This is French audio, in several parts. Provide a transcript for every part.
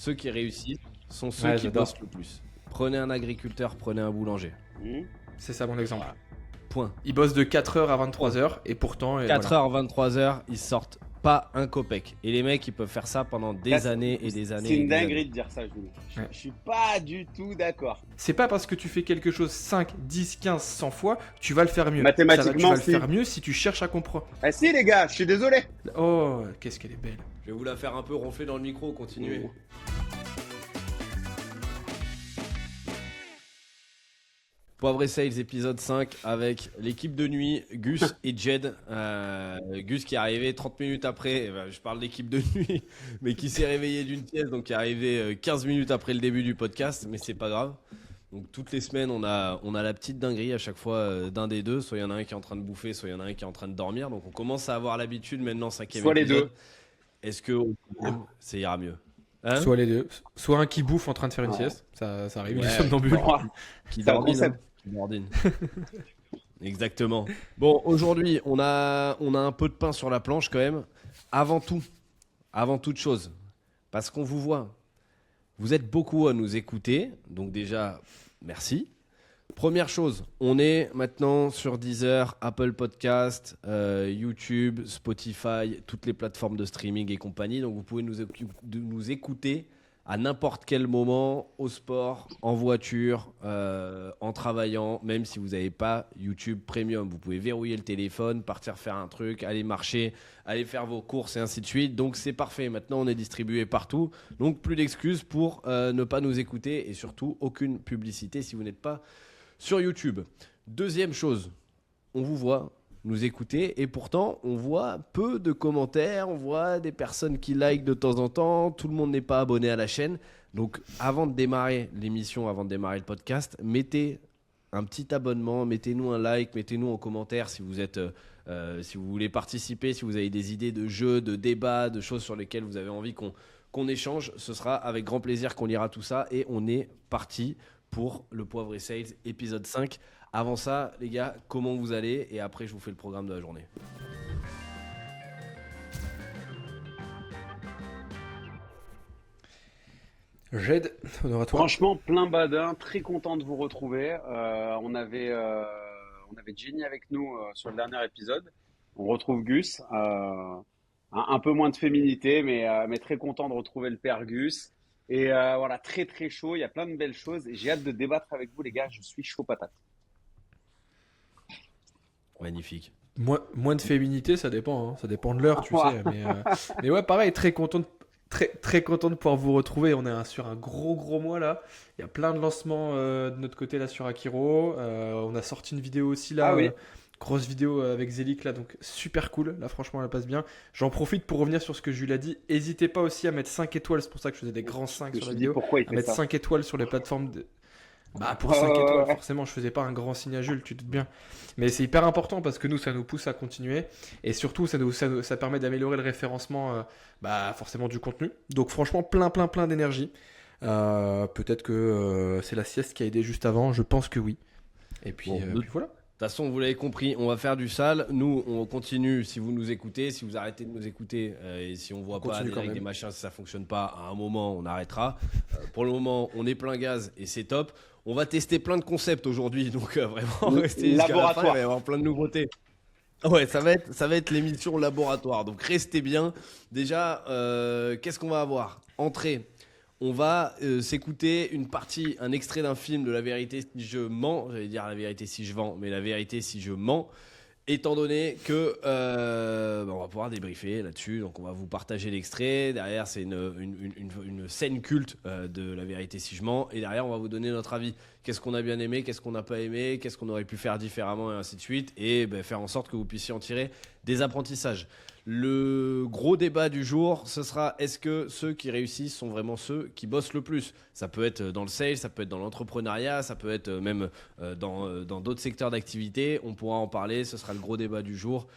ceux qui réussissent sont ceux qui j'adore. bossent le plus. Prenez un agriculteur, prenez un boulanger. C'est ça mon exemple. Voilà. Point. Ils bossent de 4h à 23h et pourtant... 4h, 23h, ils sortent pas un copec. Et les mecs, ils peuvent faire ça pendant des années et des années. C'est une et des années. dinguerie de dire ça, Jules. Ouais. Je suis pas du tout d'accord. C'est pas parce que tu fais quelque chose 5, 10, 15, 100 fois que tu vas le faire mieux. Mathématiquement, tu vas le si. faire mieux si tu cherches à comprendre. Ah si les gars, je suis désolé. Oh, qu'est-ce qu'elle est belle. Je vais vous la faire un peu ronfler dans le micro, continuez. Poivre et Sales épisode 5 avec l'équipe de nuit, Gus et Jed. Gus qui est arrivé 30 minutes après, je parle d'équipe de nuit, mais qui s'est réveillé d'une pièce, donc qui est arrivé 15 minutes après le début du podcast, mais c'est pas grave. Donc toutes les semaines, on a la petite dinguerie à chaque fois d'un des deux. Soit il y en a un qui est en train de bouffer, soit il y en a un qui est en train de dormir. Donc on commence à avoir l'habitude maintenant, 5e Soit les épisode. deux. Est-ce que ça ira mieux? Hein? Soit les deux. Soit un qui bouffe en train de faire une sieste. Ça arrive, il est Ouais. somnambule. Qui C'est un dordine, concept. hein. Qui dordine. Exactement. Bon, aujourd'hui, on a un peu de pain sur la planche quand même. Avant toute chose, parce qu'on vous voit. Vous êtes beaucoup à nous écouter, donc déjà, merci. Première chose, on est maintenant sur Deezer, Apple Podcast, YouTube, Spotify, toutes les plateformes de streaming et compagnie. Donc vous pouvez nous écouter à n'importe quel moment, au sport, en voiture, en travaillant, même si vous n'avez pas YouTube Premium. Vous pouvez verrouiller le téléphone, partir faire un truc, aller marcher, aller faire vos courses et ainsi de suite. Donc c'est parfait, maintenant on est distribué partout. Donc plus d'excuses pour ne pas nous écouter et surtout aucune publicité si vous n'êtes pas sur YouTube. Deuxième chose, on vous voit nous écouter et pourtant on voit peu de commentaires, on voit des personnes qui like de temps en temps, tout le monde n'est pas abonné à la chaîne. Donc avant de démarrer l'émission, avant de démarrer le podcast, mettez un petit abonnement, mettez-nous un like, mettez-nous en commentaire si vous êtes, si vous voulez participer, si vous avez des idées de jeux, de débats, de choses sur lesquelles vous avez envie qu'on échange. Ce sera avec grand plaisir qu'on lira tout ça et on est parti pour le Poivre et Sales épisode 5. Avant ça, les gars, comment vous allez? Et après, je vous fais le programme de la journée. Jed, honneur à toi. Franchement, plein badin, très content de vous retrouver. On avait Jenny avec nous sur le dernier épisode. On retrouve Gus. Un peu moins de féminité, mais très content de retrouver le père Gus. Et voilà, très très chaud. Il y a plein de belles choses. Et j'ai hâte de débattre avec vous, les gars. Je suis chaud patate. Magnifique. Moins de féminité, ça dépend. Hein. Ça dépend de l'heure, tu sais. Mais ouais, pareil, très content de pouvoir vous retrouver. On est sur un gros mois là. Il y a plein de lancements de notre côté là sur Akiro. On a sorti une vidéo aussi là. Ah oui. Grosse vidéo avec Zélik là, donc super cool. Là, franchement, elle passe bien. J'en profite pour revenir sur ce que Jules a dit. N'hésitez pas aussi à mettre 5 étoiles. C'est pour ça que je faisais des grands 5 sur la vidéo. Pourquoi il À fait mettre ça? 5 étoiles sur les plateformes. Pour Ouais, 5 ouais, étoiles, ouais. forcément, je faisais pas un grand signe à Jules, tu te doutes bien. Mais c'est hyper important parce que nous, ça nous pousse à continuer. Et surtout, ça permet d'améliorer le référencement forcément du contenu. Donc franchement, plein d'énergie. Peut-être que c'est la sieste qui a aidé juste avant. Je pense que oui. Et puis, Bon, puis voilà. De toute façon, vous l'avez compris, on va faire du sale. Nous, on continue si vous nous écoutez. Si vous arrêtez de nous écouter et si on voit pas continue des quand likes, même. des machins, si ça fonctionne pas, à un moment, on arrêtera. Pour le moment, on est plein gaz et c'est top. On va tester plein de concepts aujourd'hui, donc vraiment, restez jusqu'à la fin, il va y avoir plein de nouveautés. Ouais, ça va être l'émission laboratoire, donc restez bien. Déjà, qu'est-ce qu'on va avoir? Entrée. On va s'écouter un extrait d'un film de La vérité si je mens. J'allais dire La vérité si je vends, mais La vérité si je mens. Étant donné que on va pouvoir débriefer là-dessus, donc on va vous partager l'extrait. Derrière, c'est une scène culte de La vérité si je mens. Et derrière, on va vous donner notre avis. Qu'est-ce qu'on a bien aimé, qu'est-ce qu'on n'a pas aimé, qu'est-ce qu'on aurait pu faire différemment et ainsi de suite. Et faire en sorte que vous puissiez en tirer des apprentissages. Le gros débat du jour, ce sera est-ce que ceux qui réussissent sont vraiment ceux qui bossent le plus? Ça peut être dans le sales, ça peut être dans l'entrepreneuriat, ça peut être même dans d'autres secteurs d'activité. On pourra en parler, ce sera le gros débat du jour.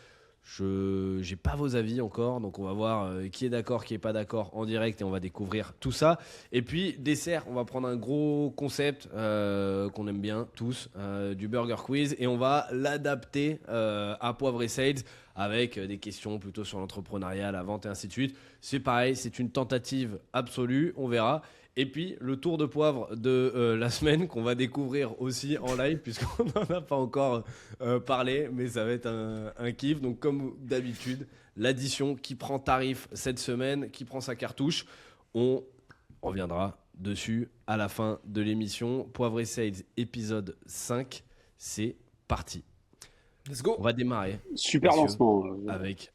Je n'ai pas vos avis encore, donc on va voir qui est d'accord, qui est pas d'accord en direct et on va découvrir tout ça. Et puis dessert, on va prendre un gros concept qu'on aime bien tous, du burger quiz, et on va l'adapter à Poivre et Sales avec des questions plutôt sur l'entrepreneuriat, la vente et ainsi de suite. C'est pareil, c'est une tentative absolue, on verra. Et puis le tour de poivre de la semaine qu'on va découvrir aussi en live puisqu'on n'en a pas encore parlé, mais ça va être un kiff. Donc comme d'habitude, l'addition qui prend tarif cette semaine, qui prend sa cartouche, on reviendra dessus à la fin de l'émission. Poivre et Sales épisode 5, c'est parti. Let's go. On va démarrer. Super messieurs, lancement. avec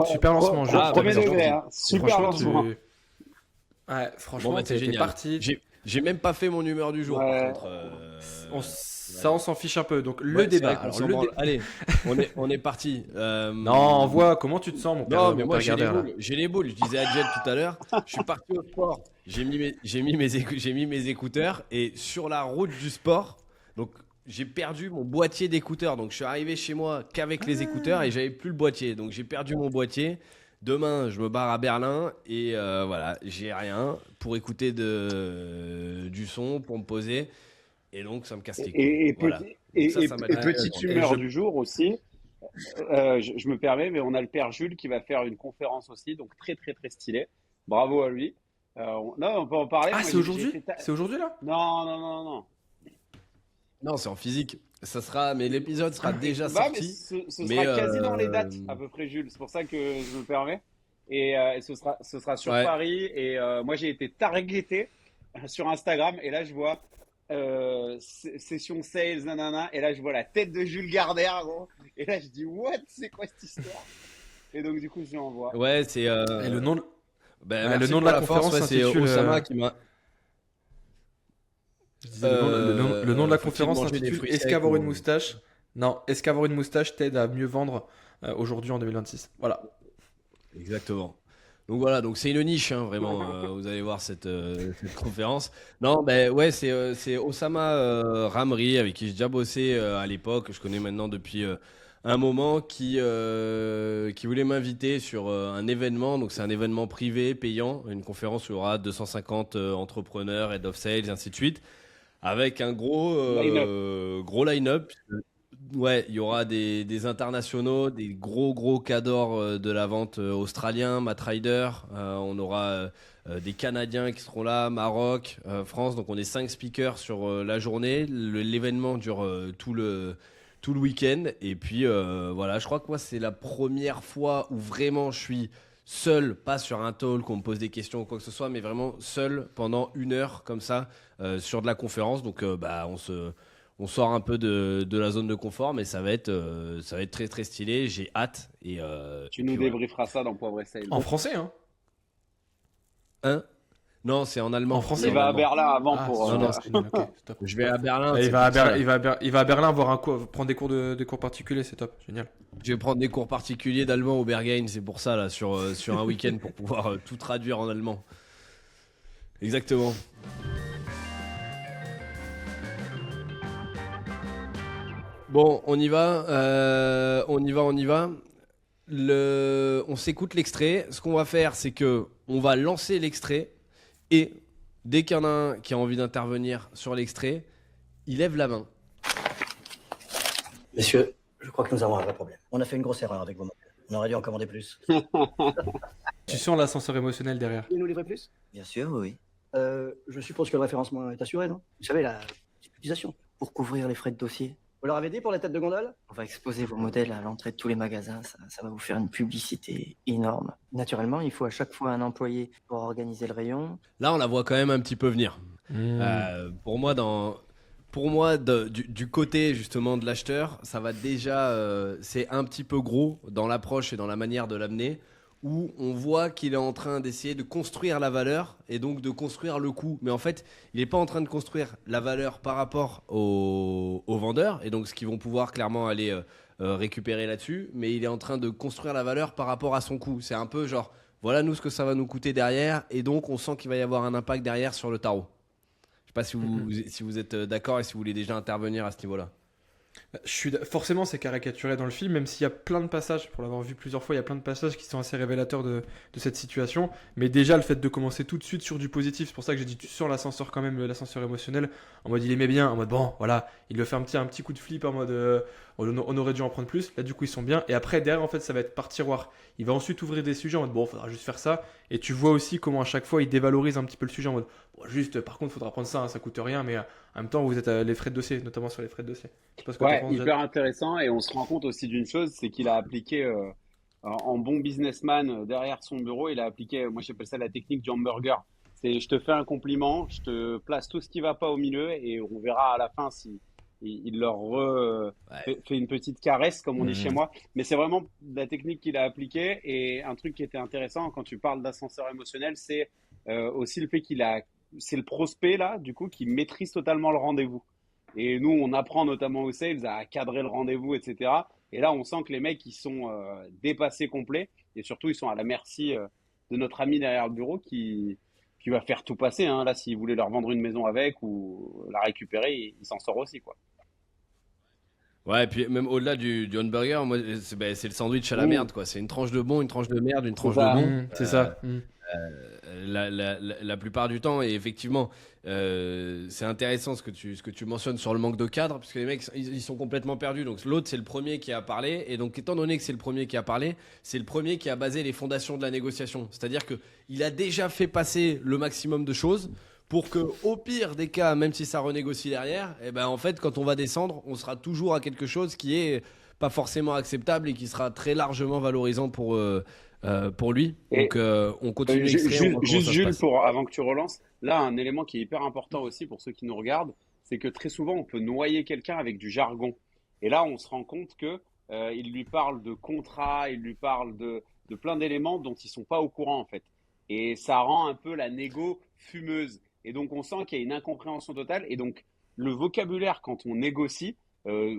Super lancement, je- Premier par exemple, degré, hein. Super Franchement, lancement. Ouais, franchement, Bon, bah, t'es génial. parti. J'ai même pas fait mon humeur du jour Ouais. par contre. Ça, on s'en fiche un peu. Donc, le Ouais, c'est débat. vrai qu'on Alors, s'en le branle. dé- Allez, on est parti. Non, envoie. Comment tu te sens, mon père, Non, mais mon moi père j'ai les Gardère, là boules. J'ai les boules. Je disais à Jet tout à l'heure, je suis parti au sport. J'ai mis mes écouteurs et sur la route du sport, donc j'ai perdu mon boîtier d'écouteurs. Donc je suis arrivé chez moi qu'avec les écouteurs et j'avais plus le boîtier. Donc j'ai perdu mon boîtier. Demain, je me barre à Berlin et voilà, j'ai rien pour écouter du son, pour me poser. Et donc ça me casse les couilles. Et, Voilà. Ça m'a dit- petite Et humeur je- du jour aussi. Je me permets, mais on a le père Jules qui va faire une conférence aussi, donc très très très stylé. Bravo à lui. Non, on peut en parler. Ah, Moi, c'est j'ai aujourd'hui fait C'est aujourd'hui, là Non, non, non, non. Non, c'est en physique. Ça sera, mais l'épisode sera déjà Bah, mais sorti. ce mais, sera quasi dans les euh, dates, à peu près, Jules. C'est pour ça que je me permets. Et ce sera sur Ouais. Paris. Et moi, j'ai été targeté sur Instagram. Et là, je vois session sales, nanana. Et là, je vois la tête de Jules Gardère, gros. Et là, je dis, what? C'est quoi cette histoire? Et donc, du coup, je lui envoie. Ouais, c'est. Et le nom de... Ben, le merci nom de pour la force, conférence ouais, c'est s'intitule, Osama qui m'a. Je disais, le nom de la faut-il conférence manger des s'intitule fruits Est-ce secs qu'avoir ou- une moustache? Non, est-ce qu'avoir une moustache t'aide à mieux vendre aujourd'hui en 2026? Voilà. Exactement. Donc voilà, donc c'est une niche, hein, vraiment. Vous allez voir cette conférence. Non, ben ouais, c'est Osama Ramri avec qui j'ai déjà bossé à l'époque. Je connais maintenant depuis un moment qui voulait m'inviter sur un événement. Donc c'est un événement privé payant, une conférence où il y aura 250 entrepreneurs, head of sales, et ainsi de suite, avec un gros line-up. Ouais, il y aura des internationaux, des gros cadors de la vente australiens, Matt Ryder. On aura des Canadiens qui seront là, Maroc, France. Donc on est 5 speakers sur la journée. L'événement dure tout le week-end. Et puis voilà, je crois que moi c'est la première fois où vraiment je suis seul, pas sur un talk, on me pose des questions ou quoi que ce soit, mais vraiment seul pendant 1 heure comme ça sur de la conférence. Donc bah on sort un peu de la zone de confort, mais ça va être très très stylé. J'ai hâte. Et, Tu et nous puis voilà. débrieferas ça dans Poivre et Sales. En français, hein? Hein? Non, c'est en allemand. En français, C'est Il en va à allemand. Berlin avant Ah, pour. non, c'est génial, ok, c'est top. Je vais à Berlin. Et c'est il va à pour ça. il va à Berlin voir prendre des cours particuliers, c'est top, génial. Je vais prendre des cours particuliers d'allemand au Berghain, c'est pour ça, là, sur un week-end, pour pouvoir tout traduire en allemand. Exactement. Bon, on y va. On y va. On s'écoute l'extrait. Ce qu'on va faire, c'est que on va lancer l'extrait et dès qu'il y en a un qui a envie d'intervenir sur l'extrait, il lève la main. Messieurs, je crois que nous avons un vrai problème. On a fait une grosse erreur avec vos modèles. On aurait dû en commander plus. Tu sens l'ascenseur émotionnel derrière. Vous nous livrez plus? Bien sûr, oui. Je suppose que le référencement est assuré, non? Vous savez, la utilisation pour couvrir les frais de dossier. Vous leur avez dit pour les têtes de gondole? On va exposer vos modèles à l'entrée de tous les magasins, ça va vous faire une publicité énorme. Naturellement, il faut à chaque fois un employé pour organiser le rayon. Là, on la voit quand même un petit peu venir. Pour moi, du côté justement de l'acheteur, ça va déjà, c'est un petit peu gros dans l'approche et dans la manière de l'amener, où on voit qu'il est en train d'essayer de construire la valeur et donc de construire le coût. Mais en fait, il n'est pas en train de construire la valeur par rapport aux vendeurs, et donc ce qu'ils vont pouvoir clairement aller récupérer là-dessus, mais il est en train de construire la valeur par rapport à son coût. C'est un peu genre, voilà nous ce que ça va nous coûter derrière, et donc on sent qu'il va y avoir un impact derrière sur le tarot. Je sais pas si vous êtes d'accord et si vous voulez déjà intervenir à ce niveau-là. Forcément, c'est caricaturé dans le film, même s'il y a plein de passages, pour l'avoir vu plusieurs fois, il y a plein de passages qui sont assez révélateurs de cette situation. Mais déjà, le fait de commencer tout de suite sur du positif, c'est pour ça que j'ai dit tu sens l'ascenseur quand même, l'ascenseur émotionnel, en mode il aimait bien, en mode bon, voilà, il le fait un petit coup de flip, en mode on aurait dû en prendre plus. Là, du coup, ils sont bien. Et après, derrière, en fait, ça va être par tiroir. Il va ensuite ouvrir des sujets en mode bon, faudra juste faire ça. Et tu vois aussi comment à chaque fois, il dévalorise un petit peu le sujet en mode bon, juste, par contre, faudra prendre ça, hein, ça coûte rien, mais en même temps, vous êtes à les frais de dossier, notamment sur les frais de dossier. Je sais pas ce que t'en Ouais, penses, Jade. hyper intéressant. Et on se rend compte aussi d'une chose, c'est qu'il a appliqué, en bon businessman, derrière son bureau, il a appliqué, moi j'appelle ça la technique du hamburger. C'est je te fais un compliment, je te place tout ce qui va pas au milieu et on verra à la fin si il leur Ouais. fait une petite caresse, comme on dit chez Mhm. moi. Mais c'est vraiment la technique qu'il a appliquée. Et un truc qui était intéressant quand tu parles d'ascenseur émotionnel, c'est aussi le fait c'est le prospect là, du coup, qui maîtrise totalement le rendez-vous. Et nous, on apprend notamment aux sales à cadrer le rendez-vous, etc. Et là, on sent que les mecs, ils sont dépassés complets. Et surtout, ils sont à la merci de notre ami derrière le bureau qui va faire tout passer. Hein. Là, s'il voulait leur vendre une maison avec ou la récupérer, il s'en sort aussi, quoi. Ouais, et puis même au-delà du hamburger, moi, c'est le sandwich à la Mmh, merde, quoi. C'est une tranche de bon, une tranche de merde, une c'est tranche de ça. bon. C'est ça. La plupart du temps, et effectivement, c'est intéressant ce que tu mentionnes sur le manque de cadre, parce que les mecs, ils sont complètement perdus. Donc l'autre, c'est le premier qui a parlé, et donc étant donné que c'est le premier qui a parlé, c'est le premier qui a basé les fondations de la négociation. C'est-à-dire que il a déjà fait passer le maximum de choses pour que, au pire des cas, même si ça renégocie derrière, et ben en fait, quand on va descendre, on sera toujours à quelque chose qui est pas forcément acceptable et qui sera très largement valorisant pour lui. Et Donc, on continue l'extrait, on voit comment juste ça se Jules, passe. pour, avant que tu relances, là, un élément qui est hyper important aussi pour ceux qui nous regardent, c'est que très souvent, on peut noyer quelqu'un avec du jargon. Et là, on se rend compte que il lui parle de contrat, il lui parle de plein d'éléments dont ils sont pas au courant, en fait. Et ça rend un peu la négo fumeuse. Et donc, on sent qu'il y a une incompréhension totale. Et donc, le vocabulaire, quand on négocie,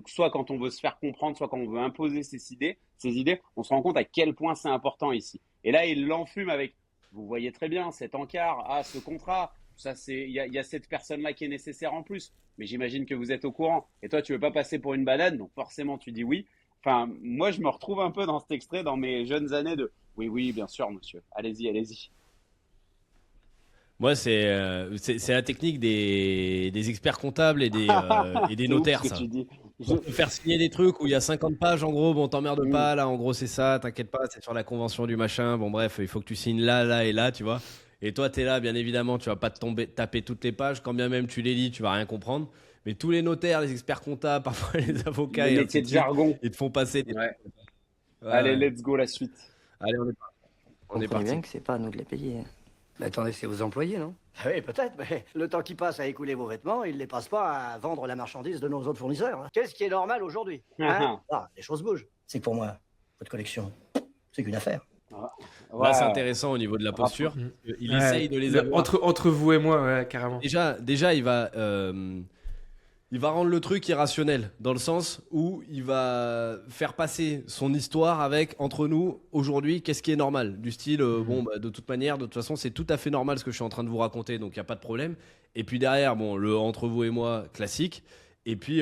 soit quand on veut se faire comprendre, soit quand on veut imposer ses idées, on se rend compte à quel point c'est important ici. Et là, il l'enfume avec, vous voyez très bien, cet encart, ah, ce contrat, ça c'est, il y a cette personne-là qui est nécessaire en plus. Mais j'imagine que vous êtes au courant. Et toi, tu veux pas passer pour une banane, donc forcément tu dis oui. Enfin, moi, je me retrouve un peu dans cet extrait dans mes jeunes années de, oui, oui, bien sûr, monsieur. Allez-y, allez-y. Moi, c'est la technique des experts comptables et des C'est ouf ce notaires, que ça. tu dis. Je... Pour te faire signer des trucs où il y a 50 pages, en gros, bon, t'emmerdes Hmm. pas, là, en gros, c'est ça, t'inquiète pas, c'est sur la convention du machin, bon, bref, il faut que tu signes là, là et là, tu vois. Et toi, t'es là, bien évidemment, tu vas pas te taper toutes les pages, quand bien même tu les lis, tu vas rien comprendre. Mais tous les notaires, les experts comptables, parfois les avocats Les et ainsi métiers de de suite, jargon. ils te font passer des Ouais. trucs. Ouais, Allez, ouais. let's go la suite. Allez, on est Comprenez parti. bien que c'est pas à nous de les payer. Mais attendez, c'est vos employés, non? Ah oui, peut-être, mais le temps qui passe à écouler vos vêtements, il ne les passe pas à vendre la marchandise de nos autres fournisseurs. Hein. Qu'est-ce qui est normal aujourd'hui? Hein? Ah, les choses bougent. C'est que pour moi, votre collection, c'est qu'une affaire. Là, c'est Ouais. intéressant au niveau de la posture. Mm. Il Ouais, essaye de les avoir. entre vous et moi, ouais, carrément. Déjà, il va rendre le truc irrationnel, dans le sens où il va faire passer son histoire avec, entre nous, aujourd'hui, qu'est-ce qui est normal. Du style, bon, bah, de toute manière, de toute façon, c'est tout à fait normal ce que je suis en train de vous raconter, donc il n'y a pas de problème. Et puis derrière, bon, le entre vous et moi, classique. Et puis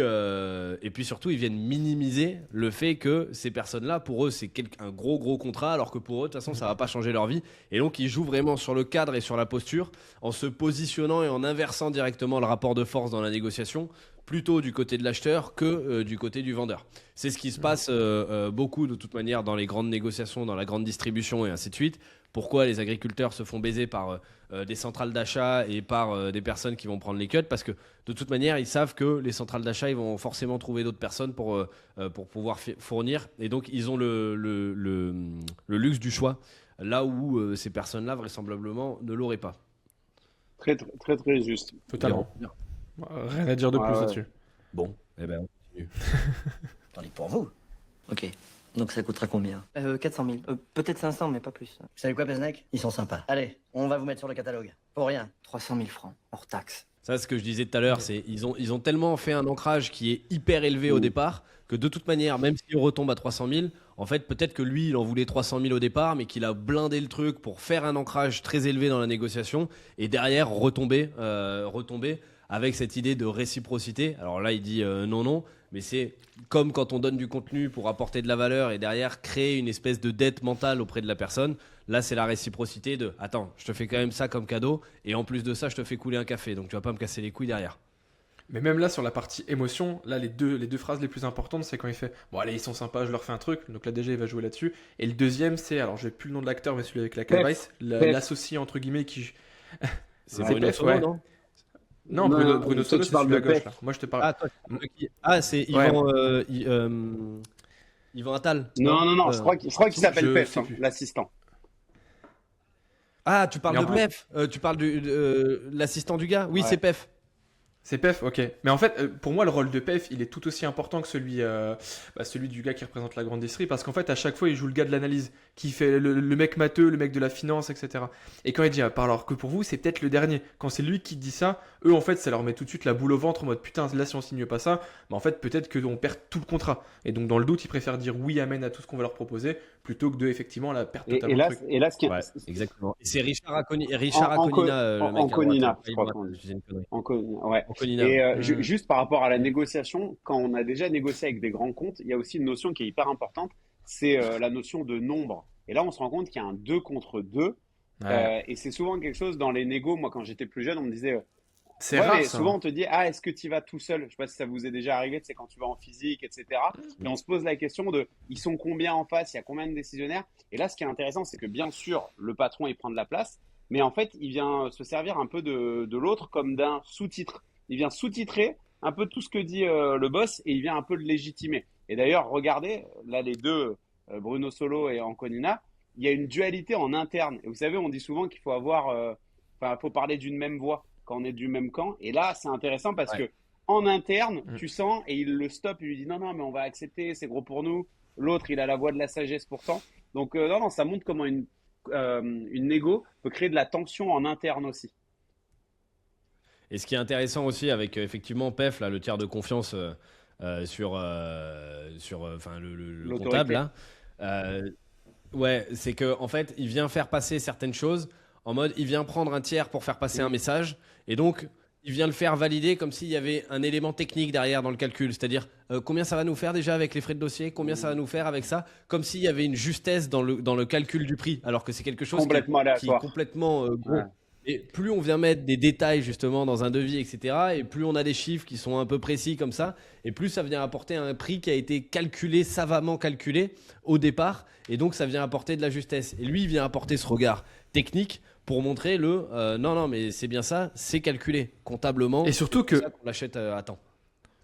surtout, ils viennent minimiser le fait que ces personnes-là, pour eux, c'est un gros, gros contrat, alors que pour eux, de toute façon, ça va pas changer leur vie. Et donc, ils jouent vraiment sur le cadre et sur la posture, en se positionnant et en inversant directement le rapport de force dans la négociation, plutôt du côté de l'acheteur que du côté du vendeur. C'est ce qui se passe beaucoup, de toute manière, dans les grandes négociations, dans la grande distribution et ainsi de suite. Pourquoi les agriculteurs se font baiser par des centrales d'achat et par des personnes qui vont prendre les cuts? Parce que de toute manière, ils savent que les centrales d'achat, ils vont forcément trouver d'autres personnes pour pouvoir fournir. Et donc, ils ont le luxe du choix, là où ces personnes-là, vraisemblablement, ne l'auraient pas. Très, très, très, très juste. Totalement. Rien à dire de Ouais, plus ouais. là-dessus. Bon, eh ben, on continue. Attendez, pour vous. Ok. Donc ça coûtera combien 400 000. Peut-être 500, mais pas plus. Vous savez quoi, Pesnec? Ils sont sympas. Allez, on va vous mettre sur le catalogue. Pour rien. 300 000 francs, hors taxe. Ça, ce que je disais tout à l'heure, c'est ils ont tellement fait un ancrage qui est hyper élevé au départ que de toute manière, même s'il retombe à 300 000, en fait, peut-être que lui, il en voulait 300 000 au départ, mais qu'il a blindé le truc pour faire un ancrage très élevé dans la négociation et derrière retomber avec cette idée de réciprocité. Alors là, il dit non, non, mais c'est comme quand on donne du contenu pour apporter de la valeur et derrière créer une espèce de dette mentale auprès de la personne. Là, c'est la réciprocité de attends, je te fais quand même ça comme cadeau et en plus de ça, je te fais couler un café. Donc tu vas pas me casser les couilles derrière. Mais même là, sur la partie émotion, là, les deux phrases les plus importantes, c'est quand il fait bon, allez, ils sont sympas, je leur fais un truc. Donc là, déjà, il va jouer là-dessus. Et le deuxième, c'est, alors, j'ai plus le nom de l'acteur, mais celui avec la calvice, l'associé, entre guillemets, qui. C'est Bruno Pef, Solo, ouais. non? Non, Bruno Solo, c'est celui à gauche, là. Moi, je te parle. C'est Ouais. Yvan Attal. Non, je crois qu'il s'appelle je Pef, sais hein, plus. l'assistant. Ah, tu parles Mais de en Pef. Tu parles de l'assistant du gars. Oui, Ouais. c'est Pef. C'est Pef, ok. Mais en fait, pour moi, le rôle de Pef, il est tout aussi important que celui du gars qui représente la grande distillerie, parce qu'en fait, à chaque fois, il joue le gars de l'analyse, qui fait le mec matheux, le mec de la finance, etc. Et quand il dit, alors que pour vous, c'est peut-être le dernier. Quand c'est lui qui dit ça, eux, en fait, ça leur met tout de suite la boule au ventre en mode putain, là, si on signe pas ça, bah, en fait, peut-être qu'on perd tout le contrat. Et donc, dans le doute, ils préfèrent dire oui, amen à tout ce qu'on va leur proposer, plutôt que de, effectivement, la perdre totalement le truc. Et là, ce qui est, Ouais, exactement. Et c'est Richard En- Aconina, le mec à Anconina, droite. je crois qu'on dit. Je dis une connerie. Ouais. Anconina. Et juste par rapport à la négociation, quand on a déjà négocié avec des grands comptes, il y a aussi une notion qui est hyper importante, c'est la notion de nombre. Et là, on se rend compte qu'il y a un 2 contre 2. Ouais. Et c'est souvent quelque chose dans les négos. Moi, quand j'étais plus jeune, on me disait C'est ouais, rare, mais ça. souvent on te dit ah, est-ce que tu y vas tout seul? Je sais pas si ça vous est déjà arrivé, c'est quand tu vas en physique, etc. Et on se pose la question de ils sont combien en face, il y a combien de décisionnaires? Et là, ce qui est intéressant, c'est que bien sûr, le patron il prend de la place, mais en fait, il vient se servir un peu de l'autre comme d'un sous-titre. Il vient sous-titrer un peu tout ce que dit le boss et il vient un peu le légitimer. Et d'ailleurs, regardez, là, les deux, Bruno Solo et Anconina, il y a une dualité en interne. Et vous savez, on dit souvent qu'il faut faut parler d'une même voix quand on est du même camp. Et là, c'est intéressant parce que en interne, tu sens, et il le stoppe, il lui dit non, non, mais on va accepter, c'est gros pour nous. L'autre, il a la voix de la sagesse pourtant. Donc, non, ça montre comment une négo peut créer de la tension en interne aussi. Et ce qui est intéressant aussi avec effectivement PEF, là, le tiers de confiance sur le L'autorité. comptable, là, ouais, c'est que en fait, il vient faire passer certaines choses en mode, il vient prendre un tiers pour faire passer un message, et donc il vient le faire valider comme s'il y avait un élément technique derrière dans le calcul, c'est-à-dire combien ça va nous faire déjà avec les frais de dossier, combien ça va nous faire avec ça, comme s'il y avait une justesse dans le calcul du prix, alors que c'est quelque chose Complètement qui est aléatoire. complètement gros. Ouais. Et plus on vient mettre des détails justement dans un devis, etc., et plus on a des chiffres qui sont un peu précis comme ça, et plus ça vient apporter un prix qui a été calculé, savamment calculé au départ, et donc ça vient apporter de la justesse. Et lui, il vient apporter ce regard technique pour montrer non, mais c'est bien ça, c'est calculé comptablement. Et surtout c'est que- pour ça qu'on l'achète à temps.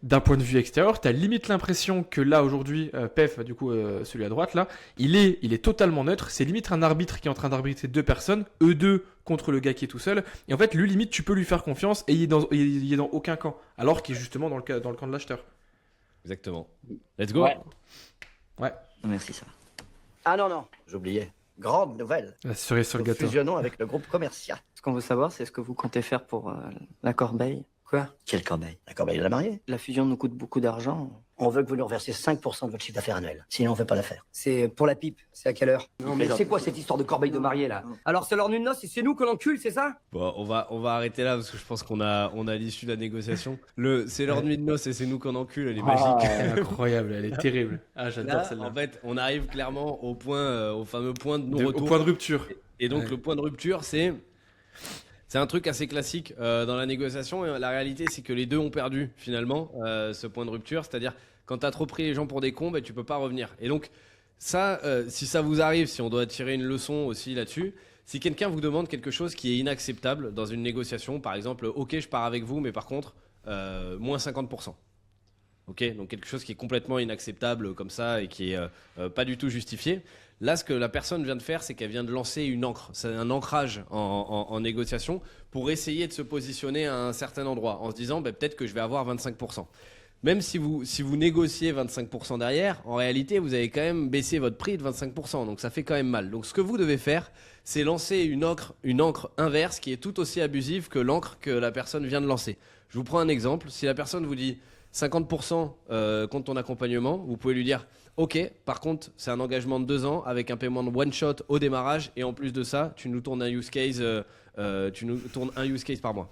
D'un point de vue extérieur, tu as limite l'impression que là aujourd'hui, PEF, du coup celui à droite là, il est totalement neutre. C'est limite un arbitre qui est en train d'arbitrer deux personnes, eux deux contre le gars qui est tout seul. Et en fait, lui limite, tu peux lui faire confiance et il est dans aucun camp, alors qu'il est justement dans le camp de l'acheteur. Exactement. Let's go. Ouais. Merci, ça. Ah non, j'oubliais. Grande nouvelle. La cerise sur le Nous gâteau. fusionnons avec le groupe commercial. Ce qu'on veut savoir, c'est ce que vous comptez faire pour la corbeille. Quoi? Quelle corbeille? La corbeille de la mariée. La fusion nous coûte beaucoup d'argent. On veut que vous nous reversiez 5% de votre chiffre d'affaires annuel. Sinon, on ne fait pas l'affaire. C'est pour la pipe, c'est à quelle heure? Non mais plaisante. c'est quoi cette histoire de corbeille de mariée là? Alors c'est l'heure d'une noce et c'est nous que l'encule, c'est ça? Bon, on va arrêter là parce que je pense qu'on a l'issue de la négociation. C'est leur nuit de noces et c'est nous qu'on encule, elle est magique. Elle est incroyable, elle est terrible. Ah, j'adore Là, celle-là. en fait, on arrive clairement au fameux point de Au non-retour. point de rupture. Et donc, Ouais. le point de rupture, c'est un truc assez classique dans la négociation. Et la réalité, c'est que les deux ont perdu finalement ce point de rupture. C'est-à-dire, quand tu as trop pris les gens pour des cons, tu peux pas revenir. Et donc, ça, si ça vous arrive, si on doit tirer une leçon aussi là-dessus, si quelqu'un vous demande quelque chose qui est inacceptable dans une négociation, par exemple, ok, je pars avec vous, mais par contre, moins 50%. Ok, donc quelque chose qui est complètement inacceptable comme ça et qui est pas du tout justifié. Là, ce que la personne vient de faire, c'est qu'elle vient de lancer une ancre, c'est un ancrage en négociation pour essayer de se positionner à un certain endroit en se disant peut-être que je vais avoir 25%. Même si vous négociez 25% derrière, en réalité, vous avez quand même baissé votre prix de 25%, donc ça fait quand même mal. Donc ce que vous devez faire, c'est lancer une encre inverse qui est tout aussi abusive que l'encre que la personne vient de lancer. Je vous prends un exemple. Si la personne vous dit 50% contre ton accompagnement, vous pouvez lui dire ok, par contre c'est un engagement de 2 ans avec un paiement de one shot au démarrage et en plus de ça tu nous tournes un use case par mois.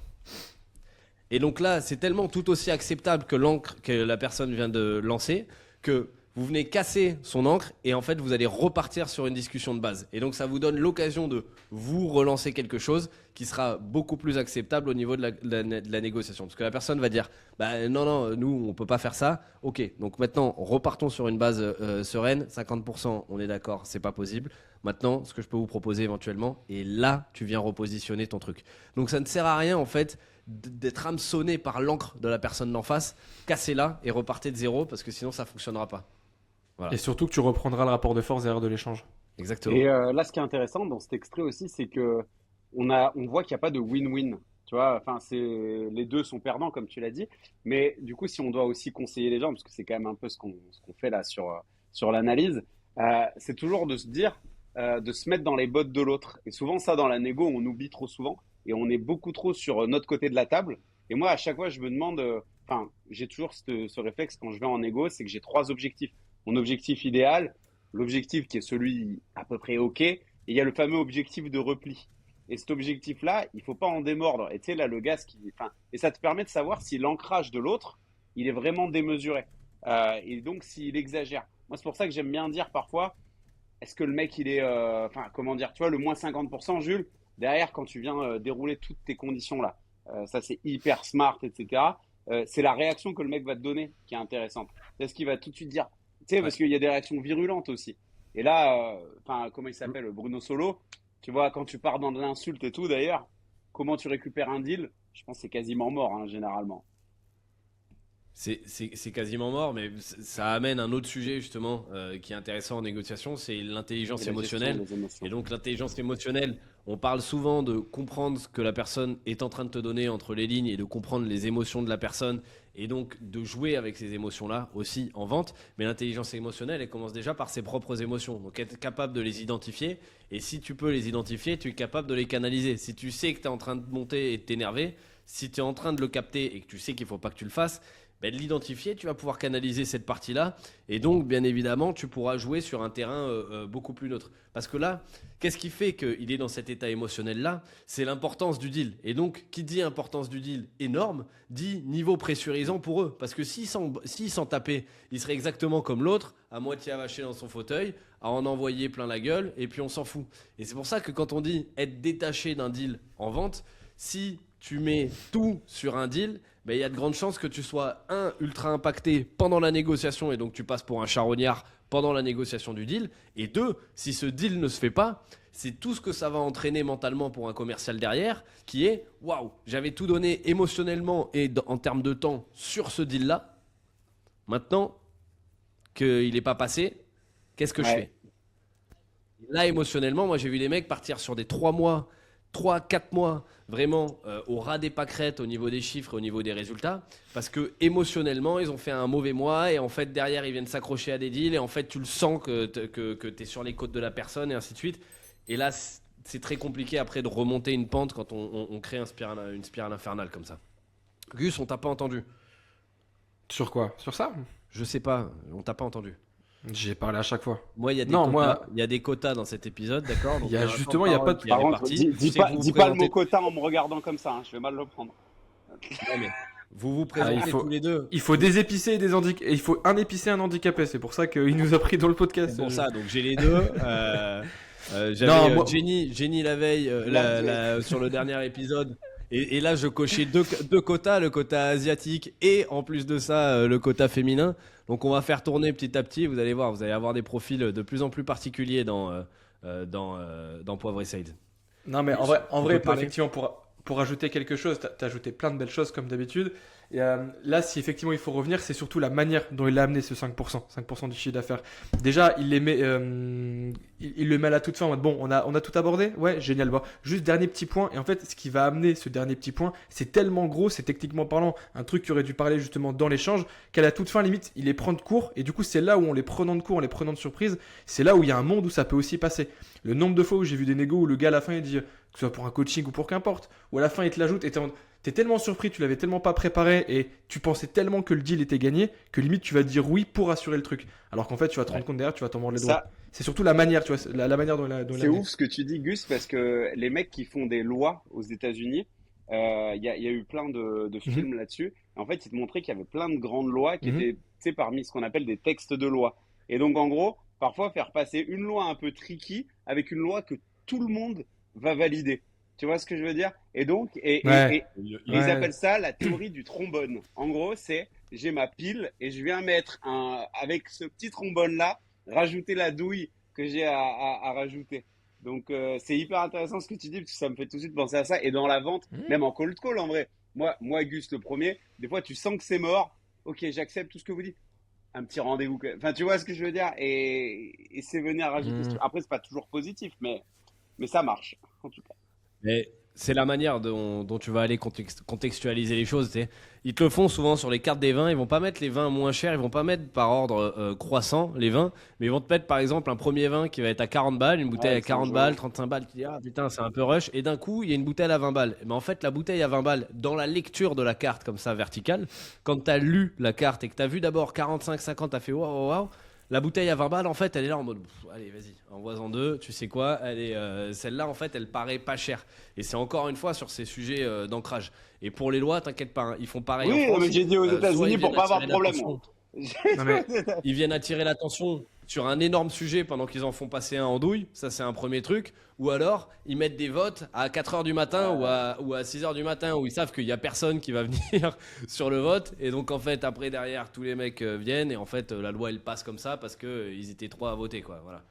Et donc là, c'est tellement tout aussi acceptable que l'encre que la personne vient de lancer que vous venez casser son encre et en fait, vous allez repartir sur une discussion de base. Et donc, ça vous donne l'occasion de vous relancer quelque chose qui sera beaucoup plus acceptable au niveau de la négociation. Parce que la personne va dire bah, non, nous, on peut pas faire ça. Ok, donc maintenant, repartons sur une base sereine. 50%, on est d'accord, c'est pas possible. Maintenant, ce que je peux vous proposer éventuellement, et là, tu viens repositionner ton truc. Donc, ça ne sert à rien, en fait, d'être hameçonné par l'encre de la personne d'en face. Cassez-la et repartez de zéro parce que sinon, ça fonctionnera pas. Voilà. Et surtout que tu reprendras le rapport de force derrière de l'échange. Exactement. Et là, ce qui est intéressant dans cet extrait aussi, c'est que on voit qu'il n'y a pas de win-win. Tu vois, enfin, les deux sont perdants, comme tu l'as dit. Mais du coup, si on doit aussi conseiller les gens, parce que c'est quand même un peu ce qu'on fait là sur l'analyse, c'est toujours de se dire, de se mettre dans les bottes de l'autre. Et souvent, ça, dans la négo, on oublie trop souvent. Et on est beaucoup trop sur notre côté de la table. Et moi, à chaque fois, je me demande, j'ai toujours ce réflexe quand je vais en négo, c'est que j'ai 3 objectifs. Mon objectif idéal, l'objectif qui est celui à peu près OK, et il y a le fameux objectif de repli. Et cet objectif-là, il ne faut pas en démordre. Et tu sais, là, le gars, et ça te permet de savoir si l'ancrage de l'autre, il est vraiment démesuré. Et donc, s'il exagère. Moi, c'est pour ça que j'aime bien dire parfois, est-ce que le mec, il est, comment dire, tu vois, le moins 50%, Jules, derrière, quand tu viens dérouler toutes tes conditions-là, ça, c'est hyper smart, etc. C'est la réaction que le mec va te donner qui est intéressante. C'est ce qu'il va tout de suite dire. Tu sais, parce qu'il y a des réactions virulentes aussi. Et là, comment il s'appelle, Bruno Solo, tu vois, quand tu pars dans de l'insulte et tout, d'ailleurs, comment tu récupères un deal? Je pense que c'est quasiment mort, hein, généralement. C'est quasiment mort, mais ça amène un autre sujet justement qui est intéressant en négociation, c'est l'intelligence Et la gestion émotionnelle. des émotions. Et donc l'intelligence émotionnelle, on parle souvent de comprendre ce que la personne est en train de te donner entre les lignes et de comprendre les émotions de la personne et donc de jouer avec ces émotions-là aussi en vente. Mais l'intelligence émotionnelle, elle commence déjà par ses propres émotions. Donc être capable de les identifier. Et si tu peux les identifier, tu es capable de les canaliser. Si tu sais que tu es en train de monter et de t'énerver, si tu es en train de le capter et que tu sais qu'il ne faut pas que tu le fasses, ben, de l'identifier, tu vas pouvoir canaliser cette partie-là. Et donc, bien évidemment, tu pourras jouer sur un terrain beaucoup plus neutre. Parce que là, qu'est-ce qui fait qu'il est dans cet état émotionnel-là? C'est l'importance du deal. Et donc, qui dit importance du deal énorme, dit niveau pressurisant pour eux. Parce que s'ils s'en tapaient, ils seraient exactement comme l'autre, à moitié avaché dans son fauteuil, à en envoyer plein la gueule, et puis on s'en fout. Et c'est pour ça que quand on dit être détaché d'un deal en vente, si tu mets tout sur un deal, ben, y a de grandes chances que tu sois, ultra impacté pendant la négociation et donc tu passes pour un charognard pendant la négociation du deal. Et 2, si ce deal ne se fait pas, c'est tout ce que ça va entraîner mentalement pour un commercial derrière qui est waouh, j'avais tout donné émotionnellement et en termes de temps sur ce deal-là. Maintenant qu'il n'est pas passé, qu'est-ce que je fais? Là, émotionnellement, moi j'ai vu des mecs partir sur des 3 mois. 3-4 mois vraiment au ras des pâquerettes au niveau des chiffres, au niveau des résultats, parce que émotionnellement ils ont fait un mauvais mois et en fait derrière ils viennent s'accrocher à des deals et en fait tu le sens que tu es sur les côtes de la personne et ainsi de suite. Et là c'est très compliqué après de remonter une pente quand on crée une spirale infernale comme ça. Gus, on t'a pas entendu. Sur quoi? Sur ça? Je sais pas, on t'a pas entendu. J'ai parlé à chaque fois. Moi, il y a des Non, quotas. moi- Il y a des quotas dans cet épisode, d'accord? Donc, Il y a un justement, il y a pas de- porte-parole qui est Par contre, réparti. dis Je sais que vous dis vous pas le mot présentez- quota en me regardant comme ça, hein, je vais mal le prendre. Non, mais vous vous présentez il faut- tous les deux. Il faut des épicés et des handicapés. Il faut un épicé et un handicapé. C'est pour ça qu'il nous a pris dans le podcast. C'est pour ça, donc j'ai les deux. J'avais Non, moi- Jenny la veille sur le dernier épisode. Et là, je cochais deux quotas, le quota asiatique et en plus de ça, le quota féminin. Donc on va faire tourner petit à petit. Vous allez voir, vous allez avoir des profils de plus en plus particuliers dans Poivre et Side. Non, mais en On vrai peut parler. effectivement, pour ajouter quelque chose, t'as ajouté plein de belles choses comme d'habitude. Et là, si effectivement il faut revenir, c'est surtout la manière dont il a amené ce 5% du chiffre d'affaires. Déjà, il les met, il le met à la toute fin en mode bon, on a tout abordé, ouais, génial. Bon, juste dernier petit point. Et en fait, ce qui va amener ce dernier petit point, c'est tellement gros, c'est techniquement parlant un truc qui aurait dû parler justement dans l'échange, qu'à la toute fin, limite, il les prend de court. Et du coup, c'est là où on les prenant de court, on les prenant de surprise, c'est là où il y a un monde où ça peut aussi passer. Le nombre de fois où j'ai vu des négos où le gars à la fin il dit, que ce soit pour un coaching ou pour qu'importe, ou à la fin il te l'ajoute et t'es tellement surpris, tu l'avais tellement pas préparé et tu pensais tellement que le deal était gagné que limite tu vas dire oui pour assurer le truc. Alors qu'en fait tu vas te rendre compte derrière, tu vas t'en mordre les doigts. Ça, C'est surtout la manière, tu vois, la manière dont il a c'est ouf ce que tu dis, Gus, parce que les mecs qui font des lois aux États-Unis, Il y a eu plein de films là-dessus. En fait, ils te montraient qu'il y avait plein de grandes lois qui étaient, tu sais, parmi ce qu'on appelle des textes de loi. Et donc, en gros, parfois faire passer une loi un peu tricky avec une loi que tout le monde va valider. Tu vois ce que je veux dire? Et donc, Ouais. ils Ouais. appellent ça la théorie du trombone. En gros, c'est j'ai ma pile et je viens mettre avec ce petit trombone-là, rajouter la douille que j'ai à rajouter. Donc, c'est hyper intéressant ce que tu dis, parce que ça me fait tout de suite penser à ça. Et dans la vente, même en cold call, en vrai, moi, Gus, le premier, des fois, tu sens que c'est mort. Ok, j'accepte tout ce que vous dites. Un petit rendez-vous. Enfin, tu vois ce que je veux dire? Et c'est venir rajouter. Après, c'est pas toujours positif, mais ça marche, en tout cas. Mais c'est la manière dont tu vas aller contextualiser les choses. Tu sais. Ils te le font souvent sur les cartes des vins. Ils vont pas mettre les vins moins chers. Ils vont pas mettre par ordre croissant les vins. Mais ils vont te mettre par exemple un premier vin qui va être à 40 balles, une bouteille Ouais, à c'est 40 joli. balles, 35 balles. Tu dis, ah putain, c'est un peu rush. Et d'un coup, il y a une bouteille à 20 balles. Mais en fait, la bouteille à 20 balles, dans la lecture de la carte comme ça verticale, quand tu as lu la carte et que tu as vu d'abord 45, 50, tu as fait waouh, waouh, waouh. La bouteille à 20 balles, en fait, elle est là en mode allez, vas-y, envoie-en deux. Tu sais quoi, celle-là, en fait, elle paraît pas chère. Et c'est encore une fois sur ces sujets d'ancrage. Et pour les lois, t'inquiète pas, hein, ils font pareil en Oui, non, France. mais j'ai dit aux Soit États-Unis ils pour viennent pas avoir attirer de problème. l'attention. Non, mais Ils viennent attirer l'attention sur un énorme sujet pendant qu'ils en font passer un en douille. Ça, c'est un premier truc. Ou alors, ils mettent des votes à 4 heures du matin ou à 6 heures du matin où ils savent qu'il y a personne qui va venir sur le vote. Et donc, en fait, après, derrière, tous les mecs viennent. Et en fait, la loi, elle passe comme ça parce qu'ils étaient trois à voter, quoi. Voilà.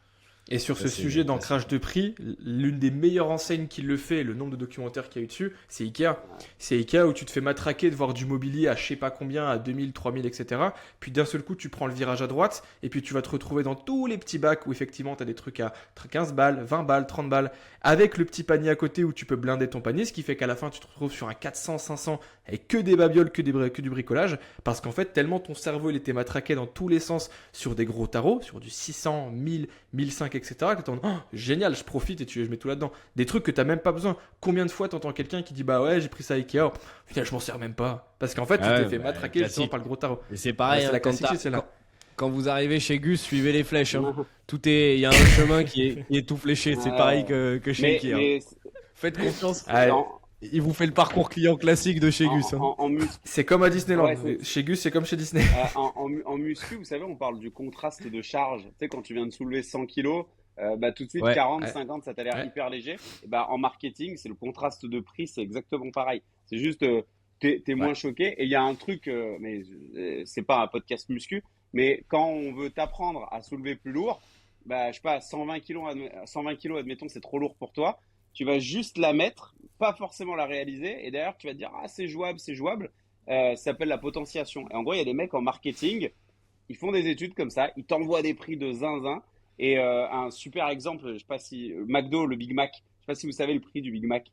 Et sur Ça, ce c'est sujet classique. d'ancrage de prix, l'une des meilleures enseignes qui le fait, le nombre de documentaires qu'il y a eu dessus, c'est Ikea. C'est Ikea où tu te fais matraquer de voir du mobilier à je sais pas combien, à 2000, 3000, etc. Puis d'un seul coup, tu prends le virage à droite et puis tu vas te retrouver dans tous les petits bacs où effectivement tu as des trucs à 15 balles, 20 balles, 30 balles, avec le petit panier à côté où tu peux blinder ton panier, ce qui fait qu'à la fin, tu te retrouves sur un 400, 500 avec que des babioles, que du bricolage, parce qu'en fait, tellement ton cerveau il était matraqué dans tous les sens sur des gros tarots, sur du 600, 1000, 1005, etc. que t'en génial, je profite et je mets tout là-dedans. Des trucs que t'as même pas besoin. Combien de fois t'entends quelqu'un qui dit bah ouais, j'ai pris ça à Ikea, oh, putain, je m'en sers même pas. Parce qu'en fait, tu t'es fait matraquer justement classique. par le gros tarot. Et c'est pareil, c'est hein, la classique, c'est là. quand vous arrivez chez Gus, suivez les flèches. Hein. Il y a un chemin qui est tout fléché. C'est pareil que chez Ikea. Mais Faites confiance. Ouais. Il vous fait le parcours client classique de chez Gus. Hein. en muscu, C'est comme à Disneyland. Ouais, Chez Gus, c'est comme chez Disney. en muscu, vous savez, on parle du contraste de charge. Tu sais, quand tu viens de soulever 100 kilos, bah, tout de suite, Ouais. 40, Ouais. 50, ça t'a l'air Ouais. hyper léger. Et bah, en marketing, c'est le contraste de prix, c'est exactement pareil. C'est juste, t'es moins choqué. Et il y a un truc, mais c'est pas un podcast muscu, mais quand on veut t'apprendre à soulever plus lourd, bah, je sais pas, 120 kilos, 120 kilos, admettons, c'est trop lourd pour toi. Tu vas juste la mettre, pas forcément la réaliser. Et d'ailleurs, tu vas te dire, ah, c'est jouable, c'est jouable. Ça s'appelle la potentiation. Et en gros, il y a des mecs en marketing, ils font des études comme ça, ils t'envoient des prix de zinzin. Et un super exemple, je sais pas si McDo, le Big Mac, je sais pas si vous savez le prix du Big Mac.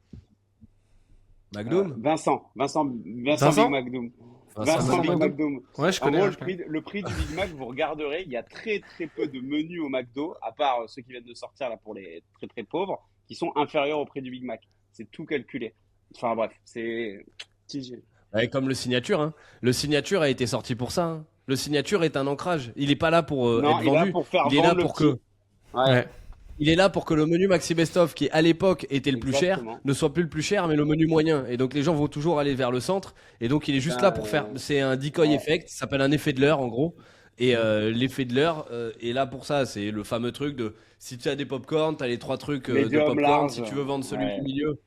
Magnum Vincent Vincent Big Macdoum. Vincent Vincent Big Macdoum. Macdoum. Ouais, je En connais. gros, ouais, je connais. le prix du Big Mac, vous regarderez, il y a très très peu de menus au McDo, à part ceux qui viennent de sortir là pour les très très pauvres, qui sont inférieurs au prix du Big Mac. C'est tout calculé. Enfin bref, c'est. Ouais, comme le signature. Hein. Le signature a été sorti pour ça. Hein. Le signature est un ancrage. Il est pas là pour Non, être il est là vendu. pour faire Il est là vendre le pour petit. que. Ouais. Il est là pour que le menu Maxi Best of, qui à l'époque était le plus cher, Exactement. ne soit plus le plus cher, mais le menu moyen. Et donc les gens vont toujours aller vers le centre. Et donc il est juste là pour faire. C'est un decoy ouais. effect. Ça s'appelle un effet de l'heure en gros. Et l'effet de l'heure est là pour ça. C'est le fameux truc de si tu as des popcorn, tu as les trois trucs de Medium, popcorn. large. Si tu veux vendre celui Ouais. du milieu.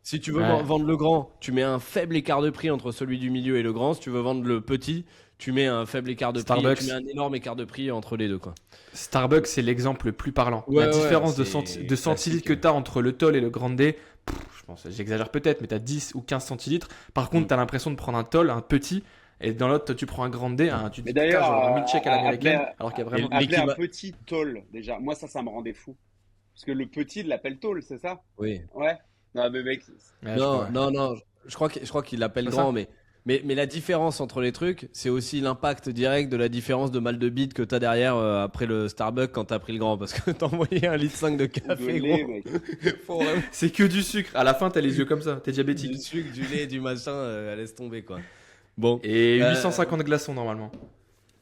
Si tu veux Ouais. vendre le grand, tu mets un faible écart de prix entre celui du milieu et le grand. Si tu veux vendre le petit, tu mets un faible écart de prix. Et Starbucks. tu mets un énorme écart de prix entre les deux. Quoi. Starbucks, c'est l'exemple le plus parlant. Ouais, la ouais, différence de, c'est de centilitres classique. que tu as entre le Toll et le Grande, je pense, j'exagère peut-être, mais tu as 10 ou 15 centilitres. Par contre, tu as l'impression de prendre un Toll, un petit, et dans l'autre, tu prends un Grande, tu te Mais dis, putain, d'ailleurs, genre un milkshake à l'américaine, appelez- alors qu'il y a vraiment. Et- Appeler un l'équiva- petit tall, déjà. Moi, ça me rendait fou. Parce que le petit, il l'appelle tall, c'est ça? Oui. Ouais. Non, mais mec, Ouais, je Non, crois, ouais. non. Je crois qu'il l'appelle C'est grand, ça. mais la différence entre les trucs, c'est aussi l'impact direct de la différence de mal de bide que t'as derrière après le Starbucks quand t'as pris le grand. Parce que t'as envoyé 1,5 litre de de café, lait, gros. mec. Faut vraiment C'est que du sucre. À la fin, t'as les yeux comme ça. T'es du diabétique. sucre, du lait, du machin, laisse tomber quoi. Bon. Et Euh, 850 glaçons normalement.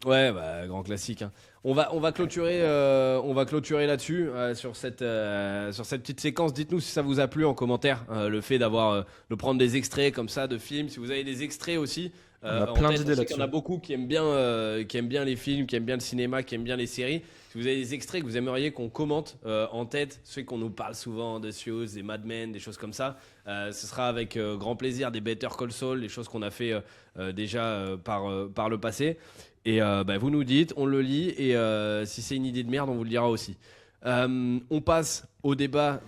Ouais, bah, grand classique, hein. On va clôturer là-dessus sur cette petite séquence. Dites-nous si ça vous a plu en commentaire, le fait de prendre des extraits comme ça de films. Si vous avez des extraits aussi, On a en plein tête, d'idées on sait qu'il y en a là-dessus. beaucoup qui aiment bien les films, qui aiment bien le cinéma, qui aiment bien les séries. Si vous avez des extraits que vous aimeriez qu'on commente en tête, ceux qu'on nous parle souvent de Suits, des Mad Men, des choses comme ça, ce sera avec grand plaisir, des Better Call Saul, des choses qu'on a fait déjà par le passé. Et bah, vous nous dites, on le lit, et si c'est une idée de merde, on vous le dira aussi. On passe au débat.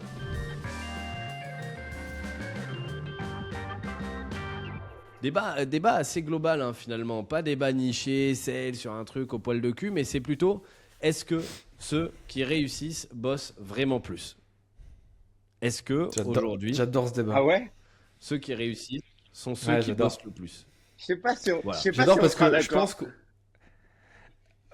Débat assez global, hein, finalement. Pas débat niché, celle sur un truc au poil de cul, mais c'est plutôt, est-ce que ceux qui réussissent bossent vraiment plus? Est-ce que aujourd'hui, J'adore ce débat. Ah ouais? ceux qui réussissent sont ceux Ouais, qui j'adore. bossent le plus? Je sais pas si on, Voilà. je sais pas J'adore si on parce sera que je d'accord. pense que.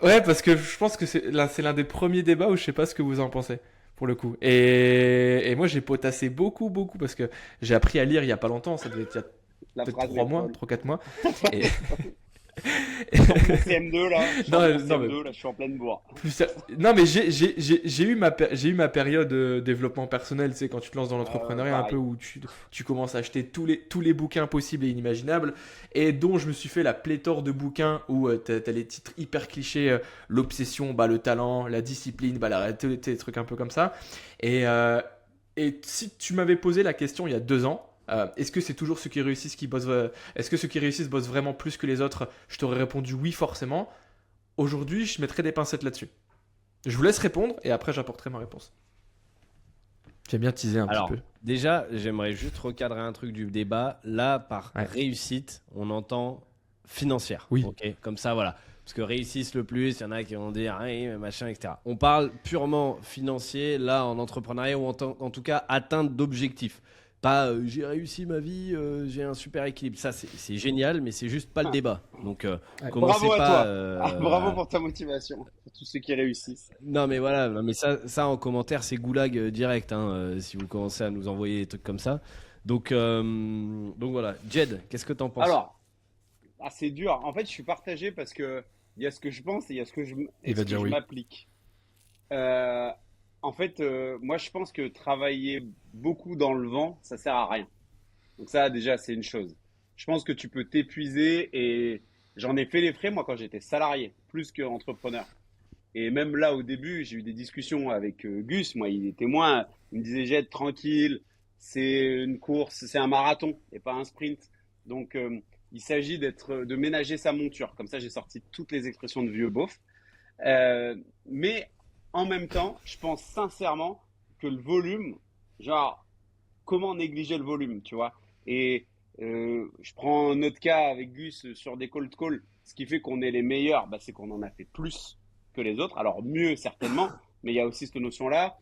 Ouais, parce que je pense que c'est l'un des premiers débats où je sais pas ce que vous en pensez, pour le coup. Et moi, j'ai potassé beaucoup, parce que j'ai appris à lire il y a pas longtemps, ça devait être il y a La peut-être phrase 3 mois, d'école. 3-4 mois. Et... Dans mon CM2 là, je suis Non, en mais- mon non, mais- CM2 là, je suis en pleine bourre. Non, mais j'ai eu ma période développement personnel, tu sais, quand tu te lances dans l'entrepreneuriat, un pareil. peu où tu commences à acheter tous les bouquins possibles et inimaginables, et dont je me suis fait la pléthore de bouquins où t'as les titres hyper clichés, l'obsession, bah, le talent, la discipline, bah, des trucs un peu comme ça. Et si tu m'avais posé la question il y a 2 ans, est-ce que c'est toujours ceux qui réussissent qui bossent, est-ce que ceux qui réussissent bossent vraiment plus que les autres? Je t'aurais répondu oui, forcément. Aujourd'hui, je mettrai des pincettes là-dessus. Je vous laisse répondre et après j'apporterai ma réponse. J'aime bien teaser un Alors, petit peu. déjà, j'aimerais juste recadrer un truc du débat. Là, par Ouais. réussite, on entend financière. Oui. Ok, comme ça, voilà. Parce que réussissent le plus, il y en a qui vont dire, hey, machin, etc. On parle purement financier, là, en entrepreneuriat, ou en tout cas, atteinte d'objectifs. Pas j'ai réussi ma vie, j'ai un super équilibre. Ça, c'est génial, mais c'est juste pas le débat. Donc, Ouais. commencez Bravo à pas. toi. Bravo pour ta motivation, pour tous ceux qui réussissent. Non, mais voilà, non, mais ça en commentaire, c'est goulag direct, hein, si vous commencez à nous envoyer des trucs comme ça. Donc voilà. Jed, qu'est-ce que t'en penses? Alors, c'est dur. En fait, je suis partagé parce que il y a ce que je pense et il y a ce que Il va ce que dire je oui. m'applique. Euh, En fait, moi, je pense que travailler beaucoup dans le vent, ça sert à rien. Donc ça, déjà, c'est une chose. Je pense que tu peux t'épuiser et j'en ai fait les frais, moi, quand j'étais salarié, plus qu'entrepreneur. Et même là, au début, j'ai eu des discussions avec Gus. Moi, il était moins. Il me disait, Jette, tranquille, c'est une course, c'est un marathon et pas un sprint. Donc, il s'agit de ménager sa monture. Comme ça, j'ai sorti toutes les expressions de vieux beauf. Mais en même temps, je pense sincèrement que le volume, genre, comment négliger le volume, tu vois? Et je prends notre cas avec Gus sur des cold calls. Ce qui fait qu'on est les meilleurs, bah, c'est qu'on en a fait plus que les autres. Alors mieux certainement, mais il y a aussi cette notion-là.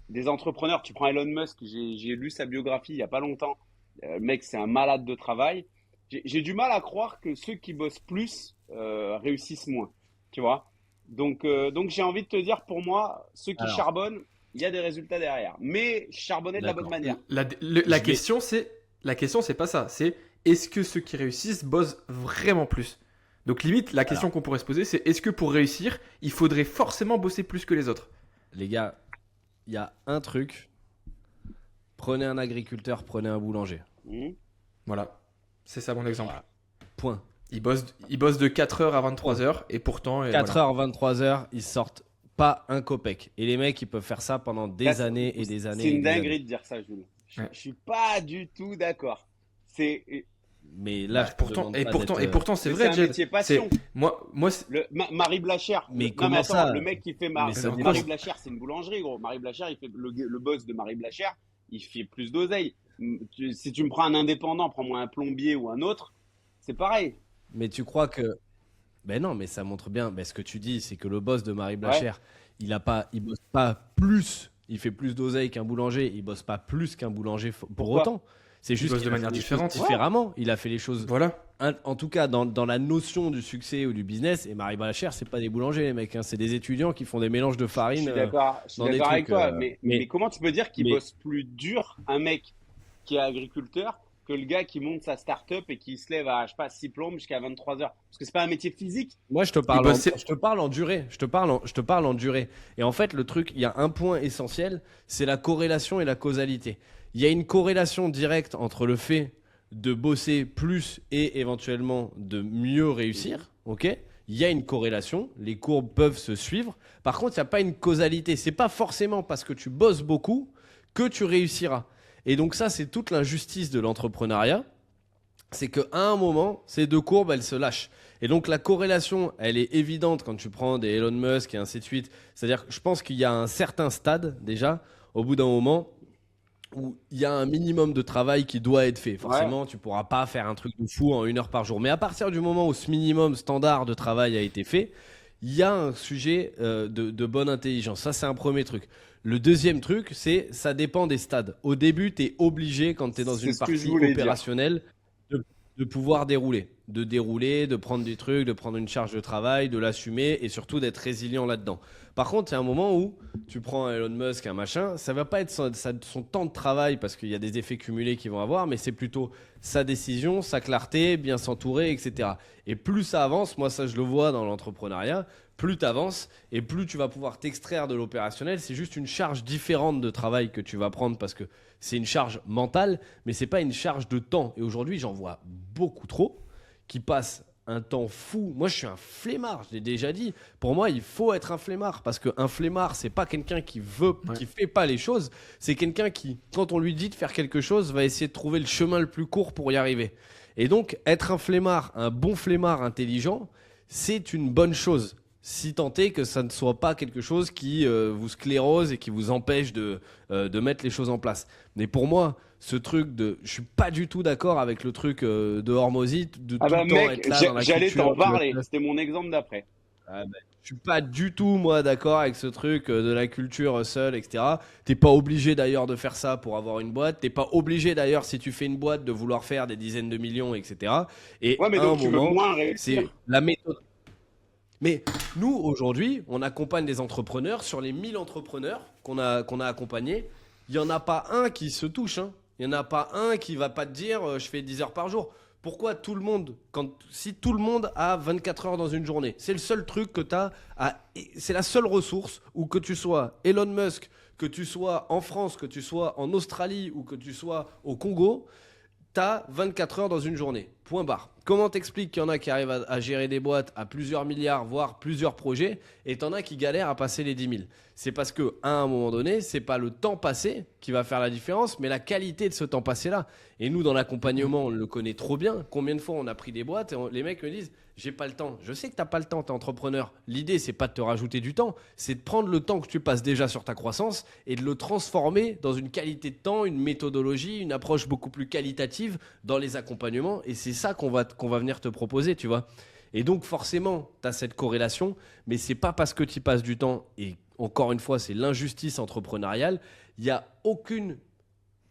Des entrepreneurs, tu prends Elon Musk, j'ai lu sa biographie il n'y a pas longtemps. Le mec, c'est un malade de travail. J'ai du mal à croire que ceux qui bossent plus réussissent moins, tu vois. Donc j'ai envie de te dire, pour moi, ceux qui Alors. charbonnent, il y a des résultats derrière. Mais charbonner de la bonne D'accord. manière. La Je vais- question, c'est pas ça. C'est est-ce que ceux qui réussissent bossent vraiment plus? Donc limite, la question qu'on pourrait se poser, c'est est-ce que pour réussir, il faudrait forcément bosser plus que les autres? Les gars, il y a un truc. Prenez un agriculteur, prenez un boulanger. Mhm. Voilà, c'est ça mon exemple. Point. Ils bossent de 4h à 23h et pourtant... 4h, 23h, ils sortent pas un copec. Et les mecs, ils peuvent faire ça pendant des Là, années et des années. C'est et une des années. dinguerie de dire ça, Jules. Ouais. Je suis pas du tout d'accord. C'est Mais là, je te demande pas d'être, pourtant c'est mais vrai, un Jed. métier passion. Moi c'est- Marie Blachère. Mais Non, comment attends, ça le mec qui fait Mais ça dépend. Marie Blachère, c'est une boulangerie, gros. Marie Blachère, il fait le boss de Marie Blachère, il fait plus d'oseille. Si tu me prends un indépendant, prends-moi un plombier ou un autre, c'est pareil. Mais tu crois que. Ben non, mais ça montre bien. Ben, ce que tu dis, c'est que le boss de Marie Blachère, il bosse pas plus. Il fait plus d'oseille qu'un boulanger. Il bosse pas plus qu'un boulanger pour Pourquoi autant. C'est juste bosse qu'il de a fait manière les différente. choses différemment. Il a fait les choses. Voilà. En tout cas, dans la notion du succès ou du business. Et Marie Blachère, c'est pas des boulangers, les mecs. Hein, c'est des étudiants qui font des mélanges de Je farine. suis d'accord, dans des avec trucs, toi. Mais comment tu peux dire qu'il mais- bosse plus dur, un mec qui est agriculteur, que le gars qui monte sa start-up et qui se lève à, je sais pas, 6 plombes jusqu'à 23 heures. Parce que c'est pas un métier physique. Moi, je te parle, bah, je te parle en durée. Je te parle en durée. Et en fait, le truc, il y a un point essentiel, c'est la corrélation et la causalité. Il y a une corrélation directe entre le fait de bosser plus et éventuellement de mieux réussir. Ok ? Il y a une corrélation. Les courbes peuvent se suivre. Par contre, il n'y a pas une causalité. C'est pas forcément parce que tu bosses beaucoup que tu réussiras. Et donc ça, c'est toute l'injustice de l'entrepreneuriat. C'est qu'à un moment, ces deux courbes, elles se lâchent. Et donc la corrélation, elle est évidente quand tu prends des Elon Musk et ainsi de suite. C'est-à-dire que je pense qu'il y a un certain stade déjà, au bout d'un moment, où il y a un minimum de travail qui doit être fait. Forcément, tu pourras pas faire un truc de fou en 1 heure par jour. Mais à partir du moment où ce minimum standard de travail a été fait, il y a un sujet de bonne intelligence. Ça, c'est un premier truc. Le deuxième truc, c'est ça dépend des stades. Au début, tu es obligé, quand tu es dans C'est une ce que je partie voulais dire. opérationnelle, de pouvoir dérouler. De dérouler, de prendre des trucs, de prendre une charge de travail, de l'assumer et surtout d'être résilient là-dedans. Par contre, il y a un moment où tu prends Elon Musk, un machin, ça va pas être son temps de travail parce qu'il y a des effets cumulés qu'ils vont avoir, mais c'est plutôt sa décision, sa clarté, bien s'entourer, etc. Et plus ça avance, moi ça je le vois dans l'entrepreneuriat, plus tu avances et plus tu vas pouvoir t'extraire de l'opérationnel. C'est juste une charge différente de travail que tu vas prendre parce que c'est une charge mentale, mais c'est pas une charge de temps. Et aujourd'hui, j'en vois beaucoup trop qui passent un temps fou. Moi, je suis un flemmard, je l'ai déjà dit. Pour moi, il faut être un flemmard parce qu'un flemmard, c'est pas quelqu'un qui veut, qui fait pas les choses. C'est quelqu'un qui, quand on lui dit de faire quelque chose, va essayer de trouver le chemin le plus court pour y arriver. Et donc, être un flemmard, un bon flemmard intelligent, c'est une bonne chose. Si tant est que ça ne soit pas quelque chose qui vous sclérose et qui vous empêche de mettre les choses en place. Mais pour moi, ce truc de... Je suis pas du tout d'accord avec le truc de Hormozite, de Ah tout bah le temps mec, être là dans la j'allais culture. t'en parler. C'était mon exemple d'après. Ah bah, je suis pas du tout, moi, d'accord avec ce truc de la culture seule, etc. T'es pas obligé d'ailleurs de faire ça pour avoir une boîte. T'es pas obligé d'ailleurs, si tu fais une boîte, de vouloir faire des dizaines de millions, etc. Et Ouais, mais à donc un tu veux moment, moins c'est réussir. la méthode. Mais nous, aujourd'hui, on accompagne des entrepreneurs. Sur les 1000 entrepreneurs qu'on a accompagnés, il n'y en a pas un qui se touche. Hein. Il n'y en a pas un qui va pas te dire je fais 10 heures par jour. Pourquoi tout le monde, si tout le monde a 24 heures dans une journée, c'est le seul truc que tu as, c'est la seule ressource où que tu sois Elon Musk, que tu sois en France, que tu sois en Australie ou que tu sois au Congo, tu as 24 heures dans une journée. Point barre. Comment t'expliques qu'il y en a qui arrivent à gérer des boîtes à plusieurs milliards, voire plusieurs projets, et t'en as qui galèrent à passer les 10 000? C'est parce qu'à un moment donné, c'est pas le temps passé qui va faire la différence, mais la qualité de ce temps passé-là. Et nous, dans l'accompagnement, on le connaît trop bien. Combien de fois on a pris des boîtes et les mecs me disent « J'ai pas le temps ». Je sais que t'as pas le temps, t'es entrepreneur. L'idée, c'est pas de te rajouter du temps, c'est de prendre le temps que tu passes déjà sur ta croissance et de le transformer dans une qualité de temps, une méthodologie, une approche beaucoup plus qualitative dans les accompagnements. Et c'est ça qu'on va venir te proposer, tu vois. Et donc, forcément, tu as cette corrélation, mais c'est pas parce que tu y passes du temps, et encore une fois, c'est l'injustice entrepreneuriale. Il n'y a aucune.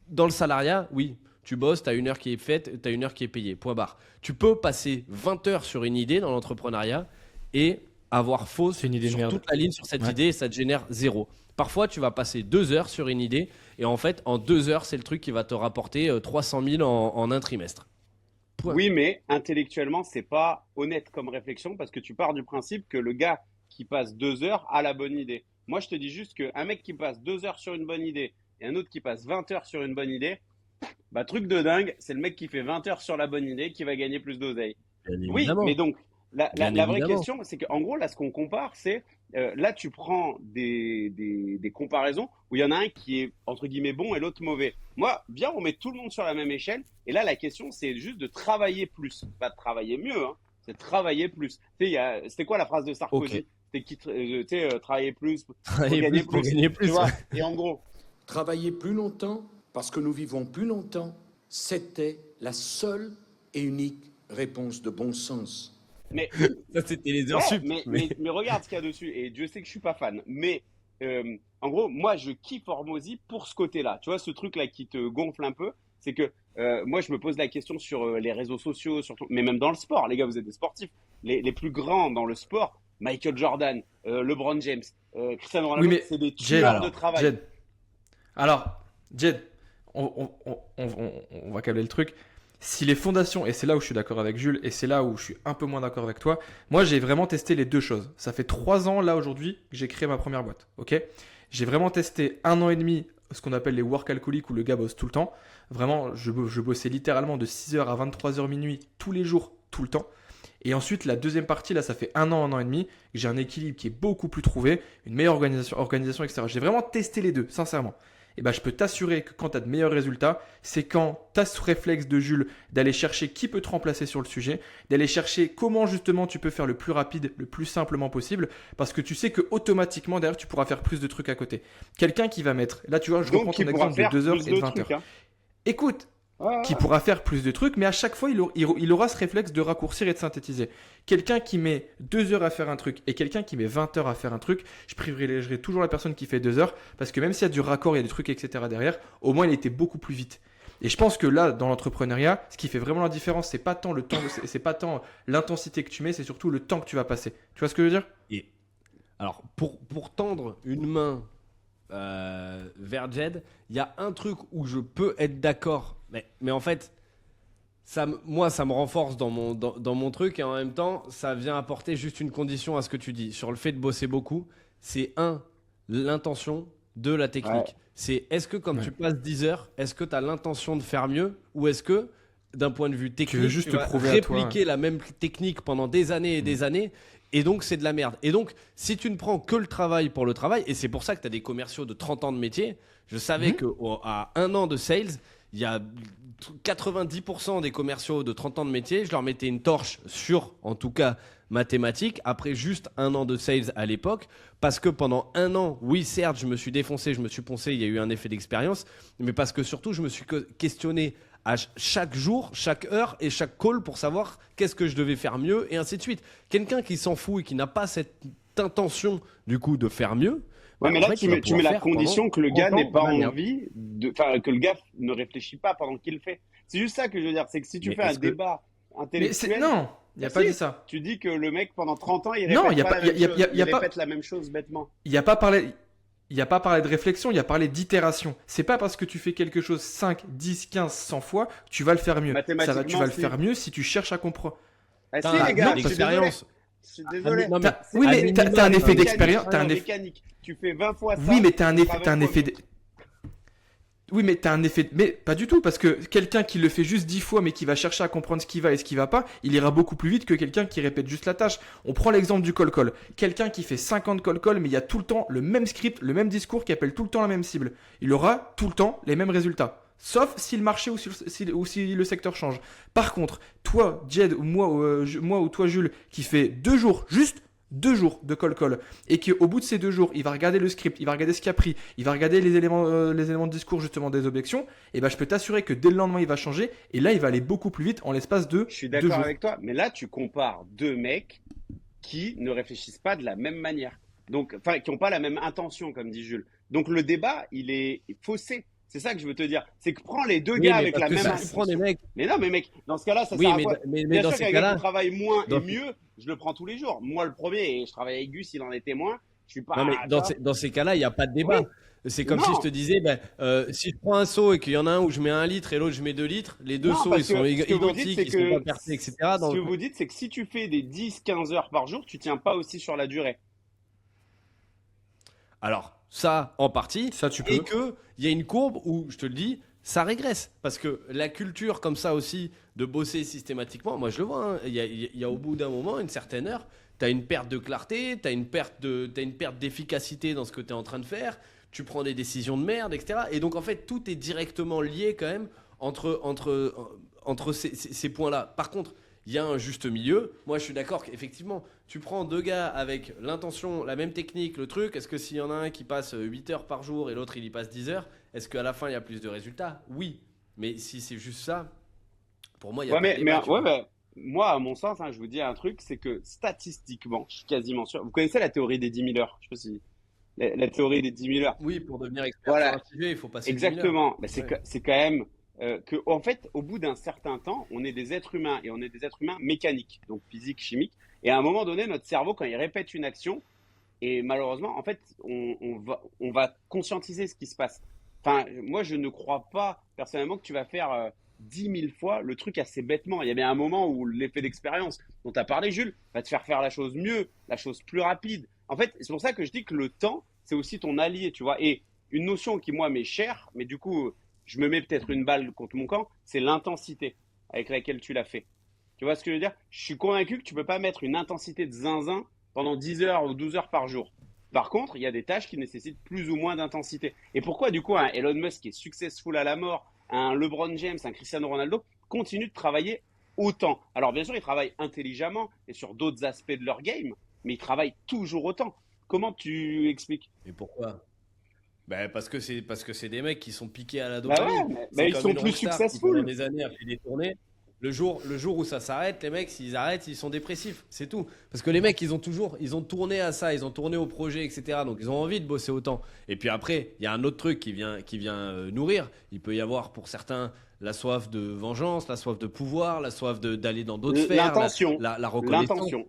Dans le salariat, oui, tu bosses, tu as une heure qui est faite, tu as une heure qui est payée, point barre. Tu peux passer 20 heures sur une idée dans l'entrepreneuriat et avoir faux C'est une idée de sur merde. toute la ligne sur cette idée et ça te génère 0. Parfois, tu vas passer 2 heures sur une idée et en fait, en 2 heures, c'est le truc qui va te rapporter 300 000 en un trimestre. Point. Oui, mais intellectuellement, c'est pas honnête comme réflexion parce que tu pars du principe que le gars qui passe 2 heures a la bonne idée. Moi, je te dis juste qu'un mec qui passe 2 heures sur une bonne idée et un autre qui passe 20 heures sur une bonne idée, bah, truc de dingue, c'est le mec qui fait 20 heures sur la bonne idée qui va gagner plus d'oseille. Bien Oui, évidemment. mais donc, la Bien vraie évidemment. question, c'est qu'en gros, là, ce qu'on compare, c'est là, tu prends des comparaisons où il y en a un qui est, entre guillemets, bon et l'autre mauvais. Moi, viens, on met tout le monde sur la même échelle. Et là, la question, c'est juste de travailler plus. Pas de travailler mieux, hein, c'est de travailler plus. Tu sais, c'était quoi la phrase de Sarkozy? Ok. C'était tu sais, travailler plus pour Travailler gagner plus pour plus. gagner Tu plus. vois? Ouais. Et en gros, Travailler plus longtemps parce que nous vivons plus longtemps, c'était la seule et unique réponse de bon sens. mais Ça, c'était les heures ouais, sup. mais regarde ce qu'il y a dessus. Et Dieu sait que je suis pas fan. Mais en gros, moi, je kiffe Hormozy pour ce côté-là. Tu vois, ce truc-là qui te gonfle un peu, c'est que moi, je me pose la question sur les réseaux sociaux, surtout, mais même dans le sport. Les gars, vous êtes des sportifs. Les plus grands dans le sport, Michael Jordan, LeBron James, Cristiano Ronaldo, Oui, mais c'est des Jed, tueurs de travail. Alors, Jed, on va câbler le truc. Si les fondations, et c'est là où je suis d'accord avec Jules, et c'est là où je suis un peu moins d'accord avec toi, moi j'ai vraiment testé les deux choses. Ça fait 3 ans là aujourd'hui que j'ai créé ma première boîte. Ok, j'ai vraiment testé 1 an et demi ce qu'on appelle les work alcooliques où le gars bosse tout le temps. Vraiment, je bossais littéralement de 6h à 23h minuit tous les jours, tout le temps. Et ensuite, la deuxième partie, là, ça fait 1 an et demi, que j'ai un équilibre qui est beaucoup plus trouvé, une meilleure organisation etc. J'ai vraiment testé les deux, sincèrement. Et ben, je peux t'assurer que quand tu as de meilleurs résultats, c'est quand tu as ce réflexe de Jules d'aller chercher qui peut te remplacer sur le sujet, d'aller chercher comment justement tu peux faire le plus rapide, le plus simplement possible, parce que tu sais que automatiquement derrière tu pourras faire plus de trucs à côté. Quelqu'un qui va mettre, là tu vois, je reprends ton exemple de 2 heures et de 20 heures. Hein. Écoute, qui pourra faire plus de trucs, mais à chaque fois, il aura ce réflexe de raccourcir et de synthétiser. Quelqu'un qui met 2 heures à faire un truc et quelqu'un qui met 20 heures à faire un truc, je privilégierai toujours la personne qui fait 2 heures, parce que même s'il y a du raccord, il y a des trucs, etc. derrière, au moins il était beaucoup plus vite. Et je pense que là, dans l'entrepreneuriat, ce qui fait vraiment la différence, c'est pas tant le temps, c'est pas tant l'intensité que tu mets, c'est surtout le temps que tu vas passer. Tu vois ce que je veux dire ? Et alors, pour tendre une main vers Jed, il y a un truc où je peux être d'accord, mais en fait, moi, ça me renforce dans mon truc, et en même temps, ça vient apporter juste une condition à ce que tu dis. Sur le fait de bosser beaucoup, c'est l'intention, la technique. Ouais. C'est est-ce que quand tu passes 10 heures, est-ce que tu as l'intention de faire mieux, ou est-ce que, d'un point de vue technique, juste tu te vas prouver à toi, répliquer la même technique pendant des années et des années, et donc c'est de la merde. Et donc, si tu ne prends que le travail pour le travail, et c'est pour ça que tu as des commerciaux de 30 ans de métier, je savais qu'à 1 an de sales, il y a 90% des commerciaux de 30 ans de métier, je leur mettais une torche sur, en tout cas, mathématiques, après juste 1 an de sales à l'époque, parce que pendant 1 an, oui, certes, je me suis défoncé, je me suis poncé, il y a eu un effet d'expérience, mais parce que surtout, je me suis questionné à chaque jour, chaque heure et chaque call pour savoir qu'est-ce que je devais faire mieux, et ainsi de suite. Quelqu'un qui s'en fout et qui n'a pas cette intention, du coup, de faire mieux. Ouais, mais en là, fait, tu mets la condition que le gars n'ait pas merde. envie, enfin, que le gars ne réfléchit pas pendant qu'il le fait. C'est juste ça que je veux dire, c'est que si tu Mais fais un est-ce que- débat intellectuel, non, il n'y a Bah pas si, dit ça. tu dis que le mec, pendant 30 ans, il Non, répète y a pas pas- la même y a- chose, y a il pas- répète la même chose bêtement. Il n'y a pas parlé. Il n'y a pas parlé de réflexion, il y a parlé d'itération. C'est pas parce que tu fais quelque chose 5, 10, 15, 100 fois que tu vas le faire mieux. Tu vas le Mathématiquement, faire mieux si tu cherches à comprendre. Ah si, Putain, les gars, non, je suis désolé. l'expérience. Je suis désolé. Non, mais Oui, à mais minima, t'as un effet Mécanique, d'expérience. T'as un effet. mécanique. Tu fais 20 fois ça. Oui, mais t'as un tu effet. feras T'as un 20 fois effet. Oui, mais t'as un effet. Mais pas du tout, parce que quelqu'un qui le fait juste 10 fois, mais qui va chercher à comprendre ce qui va et ce qui va pas, il ira beaucoup plus vite que quelqu'un qui répète juste la tâche. On prend l'exemple du call-call. Quelqu'un qui fait 50 call-call, mais il y a tout le temps le même script, le même discours, qui appelle tout le temps la même cible. Il aura tout le temps les mêmes résultats. Sauf si le marché ou si le secteur change. Par contre, toi, Jed, ou moi ou toi, Jules, qui fait 2 jours, juste 2 jours de call, et qu'au bout de ces 2 jours, il va regarder le script, il va regarder ce qu'il a pris, il va regarder les éléments de discours justement des objections, et ben je peux t'assurer que dès le lendemain, il va changer, et là, il va aller beaucoup plus vite en l'espace de Je suis 2 d'accord jours. avec toi, mais là, tu compares deux mecs qui ne réfléchissent pas de la même manière. Donc, enfin, qui n'ont pas la même intention, comme dit Jules. Donc, le débat, il est faussé. C'est ça que je veux te dire. C'est que prends les deux Oui, gars mais avec parce la que même ça, tu intention. prends des mecs. Mais non, mais mec, dans ce cas-là, ça Oui, sert à mais, quoi? mais Bien dans sûr ces qu'un gars cas-là. qui travaille moins dans- et mieux, je le prends tous les jours. Moi, le premier, et je travaille avec Gus, il en était moins. Je suis pas. Non, mais tu dans vois. dans ces cas-là, il n'y a pas de débat. Oui. C'est comme Non. si je te disais, si je prends un seau et qu'il y en a un où je mets 1 litre et l'autre je mets 2 litres, les deux Non, seaux parce ils sont que ce que vous dites, identiques, c'est ils sont que pas percés, etc. ce Donc, que vous dites, c'est que si tu fais des 10-15 heures par jour, tu tiens pas aussi sur la durée. alors, ça en partie, Ça, tu peux. et qu'il y a une courbe où, je te le dis, ça régresse. Parce que la culture comme ça aussi, de bosser systématiquement, moi je le vois, hein, il y a au bout d'un moment, une certaine heure, tu as une perte de clarté, tu as une perte d'efficacité dans ce que tu es en train de faire, tu prends des décisions de merde, etc. Et donc en fait, tout est directement lié quand même entre ces points-là. Par contre, il y a un juste milieu. Moi, je suis d'accord qu'effectivement, tu prends 2 gars avec l'intention, la même technique, le truc. Est-ce que s'il y en a un qui passe 8 heures par jour et l'autre il y passe 10 heures, est-ce qu'à la fin il y a plus de résultats? Oui. Mais si c'est juste ça, pour moi, il y a Ouais, pas de débat, tu vois. ouais, moi, à mon sens, hein, je vous dis un truc, c'est que statistiquement, je suis quasiment sûr. Vous connaissez la théorie des 10 000 heures? Je sais pas si. La théorie des 10 000 heures. Oui, pour devenir expert Voilà. sur un sujet, il faut passer 10 000 heures. Exactement. Mais c'est Ouais. c'est quand même que, en fait, au bout d'un certain temps, on est des êtres humains et on est des êtres humains mécaniques, donc physiques, chimiques. Et à un moment donné, notre cerveau, quand il répète une action, et malheureusement, en fait, on va conscientiser ce qui se passe. Enfin, moi, je ne crois pas personnellement que tu vas faire 10 000 fois le truc assez bêtement. Il y a bien un moment où l'effet d'expérience dont tu as parlé, Jules, va te faire la chose mieux, la chose plus rapide. En fait, c'est pour ça que je dis que le temps, c'est aussi ton allié, tu vois. Et une notion qui, moi, m'est chère, mais du coup, je me mets peut-être une balle contre mon camp, c'est l'intensité avec laquelle tu l'as fait. Tu vois ce que je veux dire? Je suis convaincu que tu peux pas mettre une intensité de zinzin pendant 10 heures ou 12 heures par jour. Par contre, il y a des tâches qui nécessitent plus ou moins d'intensité. Et pourquoi, du coup, un Elon Musk qui est successful à la mort, un LeBron James, un Cristiano Ronaldo, continue de travailler autant? Alors, bien sûr, ils travaillent intelligemment et sur d'autres aspects de leur game, mais ils travaillent toujours autant. Comment tu expliques? Et pourquoi? Parce que c'est des mecs qui sont piqués à la Bah dopamine. ouais, mais C'est ils comme sont une plus rockstar qui pendant successful. des années a fait des tournées. Le jour où ça s'arrête, les mecs, s'ils arrêtent, ils sont dépressifs. C'est tout. Parce que les mecs, ils ont tourné à ça, ils ont tourné au projet, etc. Donc ils ont envie de bosser autant. Et puis après, il y a un autre truc qui vient nourrir. Il peut y avoir pour certains la soif de vengeance, la soif de pouvoir, la soif d'aller dans d'autres sphères, L'intention. la reconnaissance. L'intention.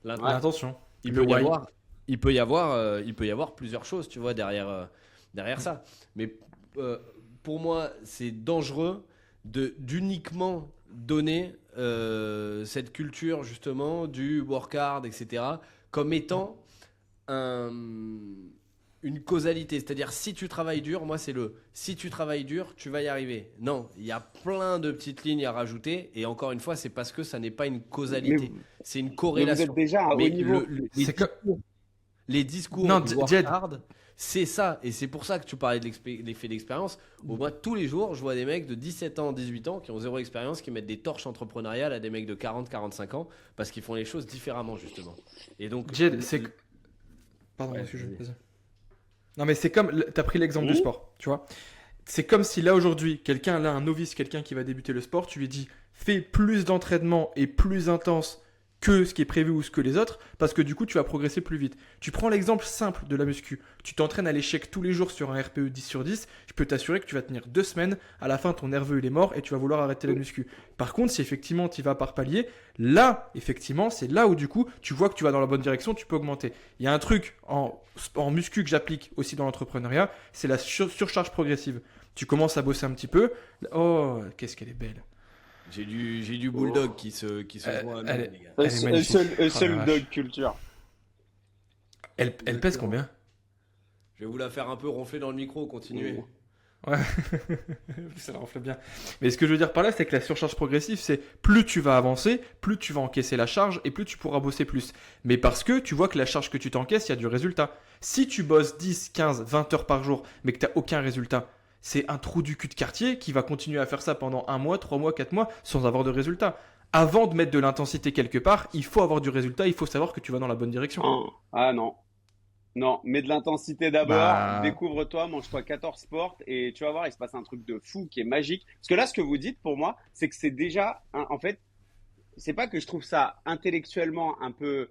L'int- Ouais. L'intention. il Le peut y why. avoir, il peut y avoir plusieurs choses, tu vois, derrière ça. Mais pour moi, c'est dangereux d'uniquement donner cette culture justement du work hard, etc., comme étant une causalité. C'est-à-dire, si tu travailles dur, moi, si tu travailles dur, tu vas y arriver. Non, il y a plein de petites lignes à rajouter. Et encore une fois, c'est parce que ça n'est pas une causalité. Mais C'est une Mais vous corrélation. êtes déjà à haut Mais niveau. C'est comme... les discours Non, du work Jed. hard, c'est ça. Et c'est pour ça que tu parlais de l'effet d'expérience. Au moins, tous les jours, je vois des mecs de 17 ans, 18 ans qui ont zéro expérience, qui mettent des torches entrepreneuriales à des mecs de 40, 45 ans parce qu'ils font les choses différemment, justement. Et donc, Jed, c'est... Pardon, Ouais, excuse-moi. vas-y. Vas-y. Non, mais c'est comme... T'as pris l'exemple du Mhm. sport, tu vois. C'est comme si là, aujourd'hui, quelqu'un, là, un novice, quelqu'un qui va débuter le sport, tu lui dis, fais plus d'entraînement et plus intense que ce qui est prévu ou ce que les autres, parce que du coup, tu vas progresser plus vite. Tu prends l'exemple simple de la muscu. Tu t'entraînes à l'échec tous les jours sur un RPE 10 sur 10, je peux t'assurer que tu vas tenir 2 semaines, à la fin, ton nerveux, il est mort et tu vas vouloir arrêter la muscu. Par contre, si effectivement, tu vas par palier, là, effectivement, c'est là où du coup, tu vois que tu vas dans la bonne direction, tu peux augmenter. Il y a un truc en muscu que j'applique aussi dans l'entrepreneuriat, c'est la surcharge progressive. Tu commences à bosser un petit peu. Oh, qu'est-ce qu'elle est belle. j'ai du bulldog qui se voit à nous, elle- les gars. Elle est magnifique. Oh Seul la dog vache. culture. Elle pèse combien? Je vais vous la faire un peu ronfler dans le micro, continuez. Ouais, ça la reflète bien. Mais ce que je veux dire par là, c'est que la surcharge progressive, c'est plus tu vas avancer, plus tu vas encaisser la charge et plus tu pourras bosser plus. Mais parce que tu vois que la charge que tu t'encaisses, il y a du résultat. Si tu bosses 10, 15, 20 heures par jour, mais que tu n'as aucun résultat, c'est un trou du cul de quartier qui va continuer à faire ça pendant 1 mois, 3 mois, 4 mois sans avoir de résultat. Avant de mettre de l'intensité quelque part, il faut avoir du résultat, il faut savoir que tu vas dans la bonne direction. Ah non. Non, mets de l'intensité d'abord, Bah- découvre-toi, mange-toi 14 sports et tu vas voir, il se passe un truc de fou qui est magique. Parce que là, ce que vous dites pour moi, c'est que c'est déjà, en fait, c'est pas que je trouve ça intellectuellement un peu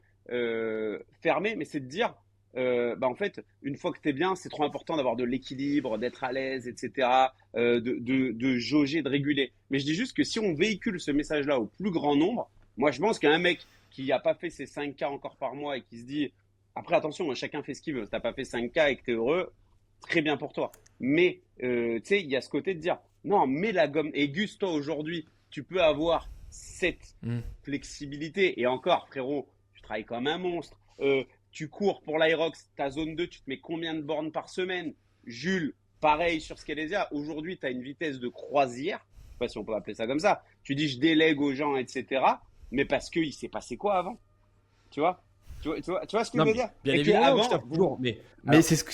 fermé, mais c'est de dire, en fait, une fois que t'es bien, c'est trop important d'avoir de l'équilibre, d'être à l'aise, etc., de jauger, de réguler. Mais je dis juste que si on véhicule ce message-là au plus grand nombre, moi, je pense qu'un mec qui n'a pas fait ses 5K encore par mois et qui se dit, après, attention, chacun fait ce qu'il veut. Si t'as pas fait 5K et que t'es heureux, très bien pour toi. Mais, tu sais, il y a ce côté de dire, non, mets la gomme. Et Gus, toi, aujourd'hui, tu peux avoir cette flexibilité. Et encore, frérot, tu travailles comme un monstre. Tu cours pour l'Aerox, ta zone 2, tu te mets combien de bornes par semaine? Jules, pareil sur Scalezia. Aujourd'hui, tu as une vitesse de croisière. Je sais pas si on peut appeler ça comme ça. Tu dis, je délègue aux gens, etc. Mais parce qu'il s'est passé quoi avant? Tu vois ce que je veux dire? Bien Et que évidemment, avant, je tape toujours, mais Mais c'est ce que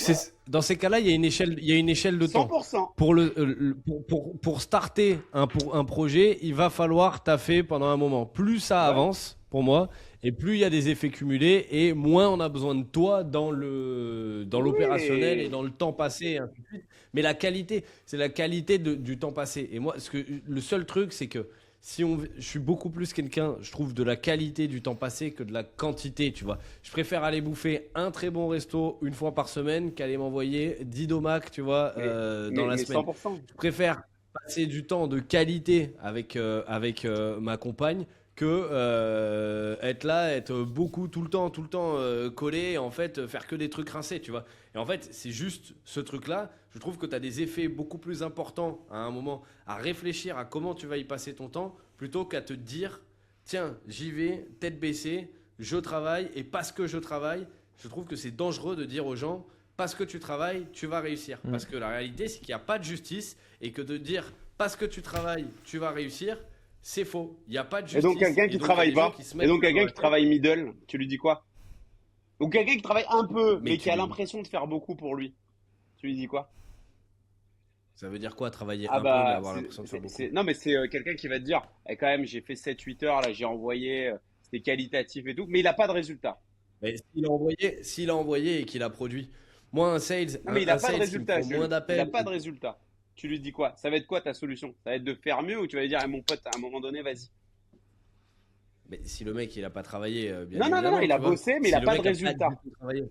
dans ces cas-là, il y a une échelle de temps. 100%. Pour starter un projet, il va falloir taffer pendant un moment. Plus ça avance, pour moi, et plus il y a des effets cumulés, et moins on a besoin de toi dans l'opérationnel et dans le temps passé, et ainsi de suite. Mais la qualité, c'est la qualité du temps passé. Et moi, le seul truc, c'est que je suis beaucoup plus quelqu'un, je trouve, de la qualité du temps passé que de la quantité, tu vois. Je préfère aller bouffer un très bon resto une fois par semaine qu'aller m'envoyer 10 domacs, tu vois, dans la mais semaine. 100%. Je préfère passer du temps de qualité avec ma compagne que être là, être beaucoup tout le temps collé, et en fait faire que des trucs rincés, tu vois. Et en fait, c'est juste ce truc-là. Je trouve que tu as des effets beaucoup plus importants à un moment à réfléchir à comment tu vas y passer ton temps plutôt qu'à te dire tiens, j'y vais, tête baissée, je travaille et parce que je travaille, je trouve que c'est dangereux de dire aux gens parce que tu travailles, tu vas réussir. Parce que la réalité, c'est qu'il n'y a pas de justice et que de dire parce que tu travailles, tu vas réussir, c'est faux. Il n'y a pas de Et justice. donc quelqu'un qui travaille pas, et donc quelqu'un qui travaille middle, tu lui dis quoi? Ou quelqu'un qui travaille un peu, mais qui a l'impression de faire beaucoup pour lui, tu lui dis quoi? Ça veut dire quoi travailler Ah un peu et bah, avoir l'impression de faire beaucoup? non mais c'est quelqu'un qui va te dire, eh, quand même j'ai fait 7-8 heures, là j'ai envoyé, c'était qualitatif et tout, mais il n'a pas de résultat. Mais s'il a envoyé et qu'il a produit, moi un sales, Non mais il n'a un pas de sales qui me résultat, prend moins il n'a d'appels. pas de résultat. Tu lui dis quoi? Ça va être quoi ta solution? Ça va être de faire mieux ou tu vas lui dire, eh, mon pote, à un moment donné, vas-y. Mais si le mec il a pas travaillé, bien Non, non, évidemment, il a tu vois. bossé, mais Si il n'a le pas mec de a résultat. du tout travaillé.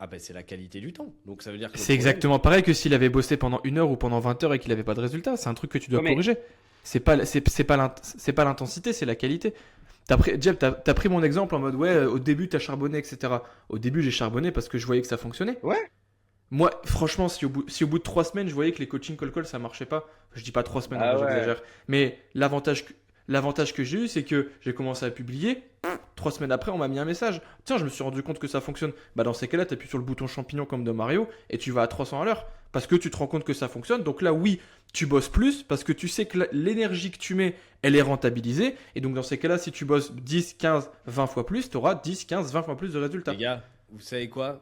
Ah ben c'est la qualité du temps. Donc ça veut dire que le C'est problème- exactement pareil que s'il avait bossé pendant 1 heure ou pendant 20 heures et qu'il n'avait pas de résultat. C'est un truc que tu dois Ouais, mais- corriger. C'est pas l'intensité, c'est la qualité. Jeb, t'as pris mon exemple en mode ouais, au début t'as charbonné, etc. Au début j'ai charbonné parce que je voyais que ça fonctionnait. Ouais. Moi, franchement, si au bout de 3 semaines je voyais que les coaching call ça marchait pas, je dis pas 3 semaines, Ah ouais. j'exagère. Mais l'avantage que j'ai eu, c'est que j'ai commencé à publier. 3 semaines après, on m'a mis un message. Tiens, je me suis rendu compte que ça fonctionne. Bah, dans ces cas-là, tu appuies sur le bouton champignon comme dans Mario et tu vas à 300 à l'heure parce que tu te rends compte que ça fonctionne. Donc là, oui, tu bosses plus parce que tu sais que l'énergie que tu mets, elle est rentabilisée. Et donc, dans ces cas-là, si tu bosses 10, 15, 20 fois plus, tu auras 10, 15, 20 fois plus de résultats. Les gars, vous savez quoi?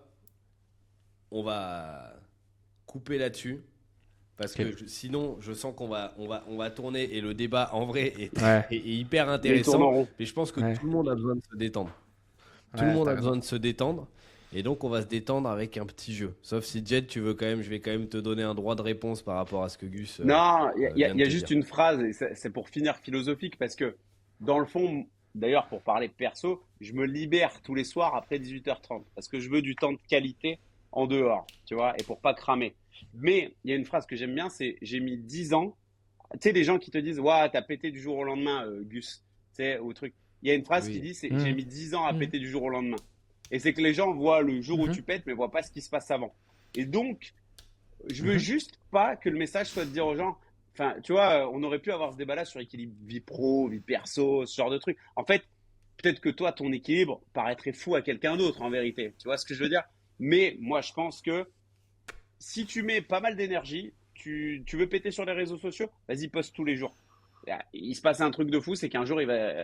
On va couper là-dessus. Parce que Ok. sinon, je sens qu'on va tourner et le débat en vrai est, Ouais. est hyper Il tourne en intéressant. rond. Mais je pense que Ouais. tout le monde a besoin de se détendre. Tout le Ouais, monde t'as a raison. besoin de se détendre. Et donc, on va se détendre avec un petit jeu. Sauf si Jed, tu veux quand même, je vais quand même te donner un droit de réponse par rapport à ce que Gus. Non, il y a, vient de y a te juste dire. une phrase, et c'est pour finir philosophique, parce que dans le fond, d'ailleurs, pour parler perso, je me libère tous les soirs après 18h30, parce que je veux du temps de qualité en dehors, tu vois, et pour pas cramer. Mais il y a une phrase que j'aime bien, c'est j'ai mis 10 ans. Tu sais, les gens qui te disent, waouh, t'as pété du jour au lendemain, Gus, tu sais, ou truc. Il y a une phrase Oui. qui dit, c'est Mhm. j'ai mis 10 ans à Mhm. péter du jour au lendemain. Et c'est que les gens voient le jour où Mhm. tu pètes, mais voient pas ce qui se passe avant. Et donc, je veux Mhm. juste pas que le message soit de dire aux gens, enfin, tu vois, on aurait pu avoir ce débat-là sur équilibre vie pro, vie perso, ce genre de truc. En fait, peut-être que toi, ton équilibre paraîtrait fou à quelqu'un d'autre, en vérité. Tu vois ce que je veux dire? Mais moi, je pense que si tu mets pas mal d'énergie, tu veux péter sur les réseaux sociaux, vas-y, poste tous les jours. Il se passe un truc de fou, c'est qu'un jour,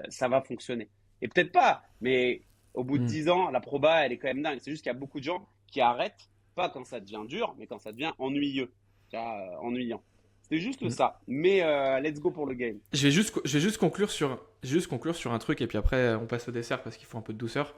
ça va fonctionner. Et peut-être pas, mais au bout de Mm. 10 ans, la proba, elle est quand même dingue. C'est juste qu'il y a beaucoup de gens qui arrêtent, pas quand ça devient dur, mais quand ça devient ennuyeux. Tu vois, ennuyant. C'était juste Mm. ça. Mais let's go pour le game. Je vais juste conclure sur un truc et puis après on passe au dessert parce qu'il faut un peu de douceur.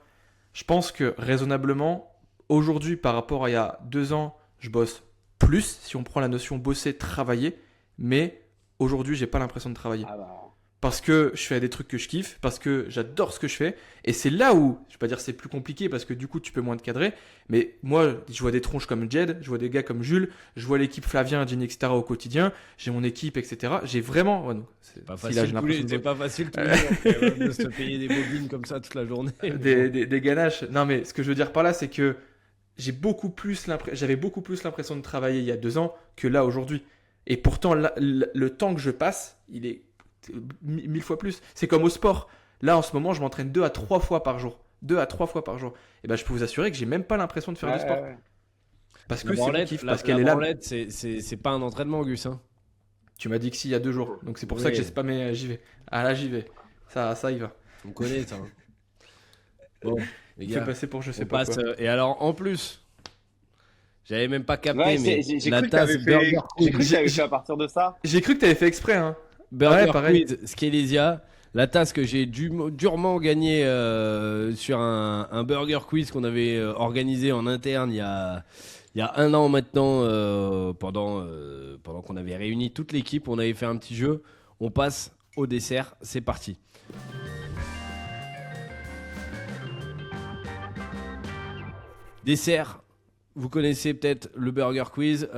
Je pense que raisonnablement, aujourd'hui par rapport à il y a 2 ans, je bosse plus si on prend la notion bosser, travailler, mais aujourd'hui j'ai pas l'impression de travailler. Ah bah, Parce que je fais des trucs que je kiffe, parce que j'adore ce que je fais. Et c'est là où, je vais pas dire c'est plus compliqué parce que du coup tu peux moins te cadrer. Mais moi, je vois des tronches comme Jed, je vois des gars comme Jules, je vois l'équipe Flavien, Jenny, etc. au quotidien. J'ai mon équipe, etc. J'ai vraiment. Ouais, non, Pas si, là, j'ai facile, l'impression c'est de- pas facile tous les jours quand même, de se payer des bobines comme ça toute la journée. des ganaches. Non, mais ce que je veux dire par là, c'est que j'avais beaucoup plus l'impression de travailler il y a 2 ans que là aujourd'hui. Et pourtant, le temps que je passe, il est 1000 fois plus. C'est comme au sport. Là, en ce moment, je m'entraîne 2 à 3 fois par jour. 2 à 3 fois par jour. Et ben, je peux vous assurer que j'ai même pas l'impression de faire du ouais, sport. ouais. Parce que La c'est mon branlette, kiff, la parce qu'elle est là. branlette, c'est pas un entraînement, Gus. Hein. Tu m'as dit que si, il y a 2 jours. Donc c'est pour ça Oui. que j'ai spammé, j'y vais. Ah là, j'y vais. Ça y va. On connaît ça. Bon, les Il fait gars, passer pour je sais on pas passe. quoi. Et alors, en plus, j'avais même pas capté, Ouais, mais j'ai la cru que tasse t'avais fait, Burger j'ai cru Quiz, que t'avais fait à partir de ça. J'ai cru que t'avais fait exprès, hein. Burger Ouais, pareil. Quiz Skelesia, la tasse que j'ai durement gagnée sur un Burger Quiz qu'on avait organisé en interne il y a 1 an maintenant, pendant qu'on avait réuni toute l'équipe, on avait fait un petit jeu. On passe au dessert, c'est parti. Dessert, vous connaissez peut-être le Burger Quiz.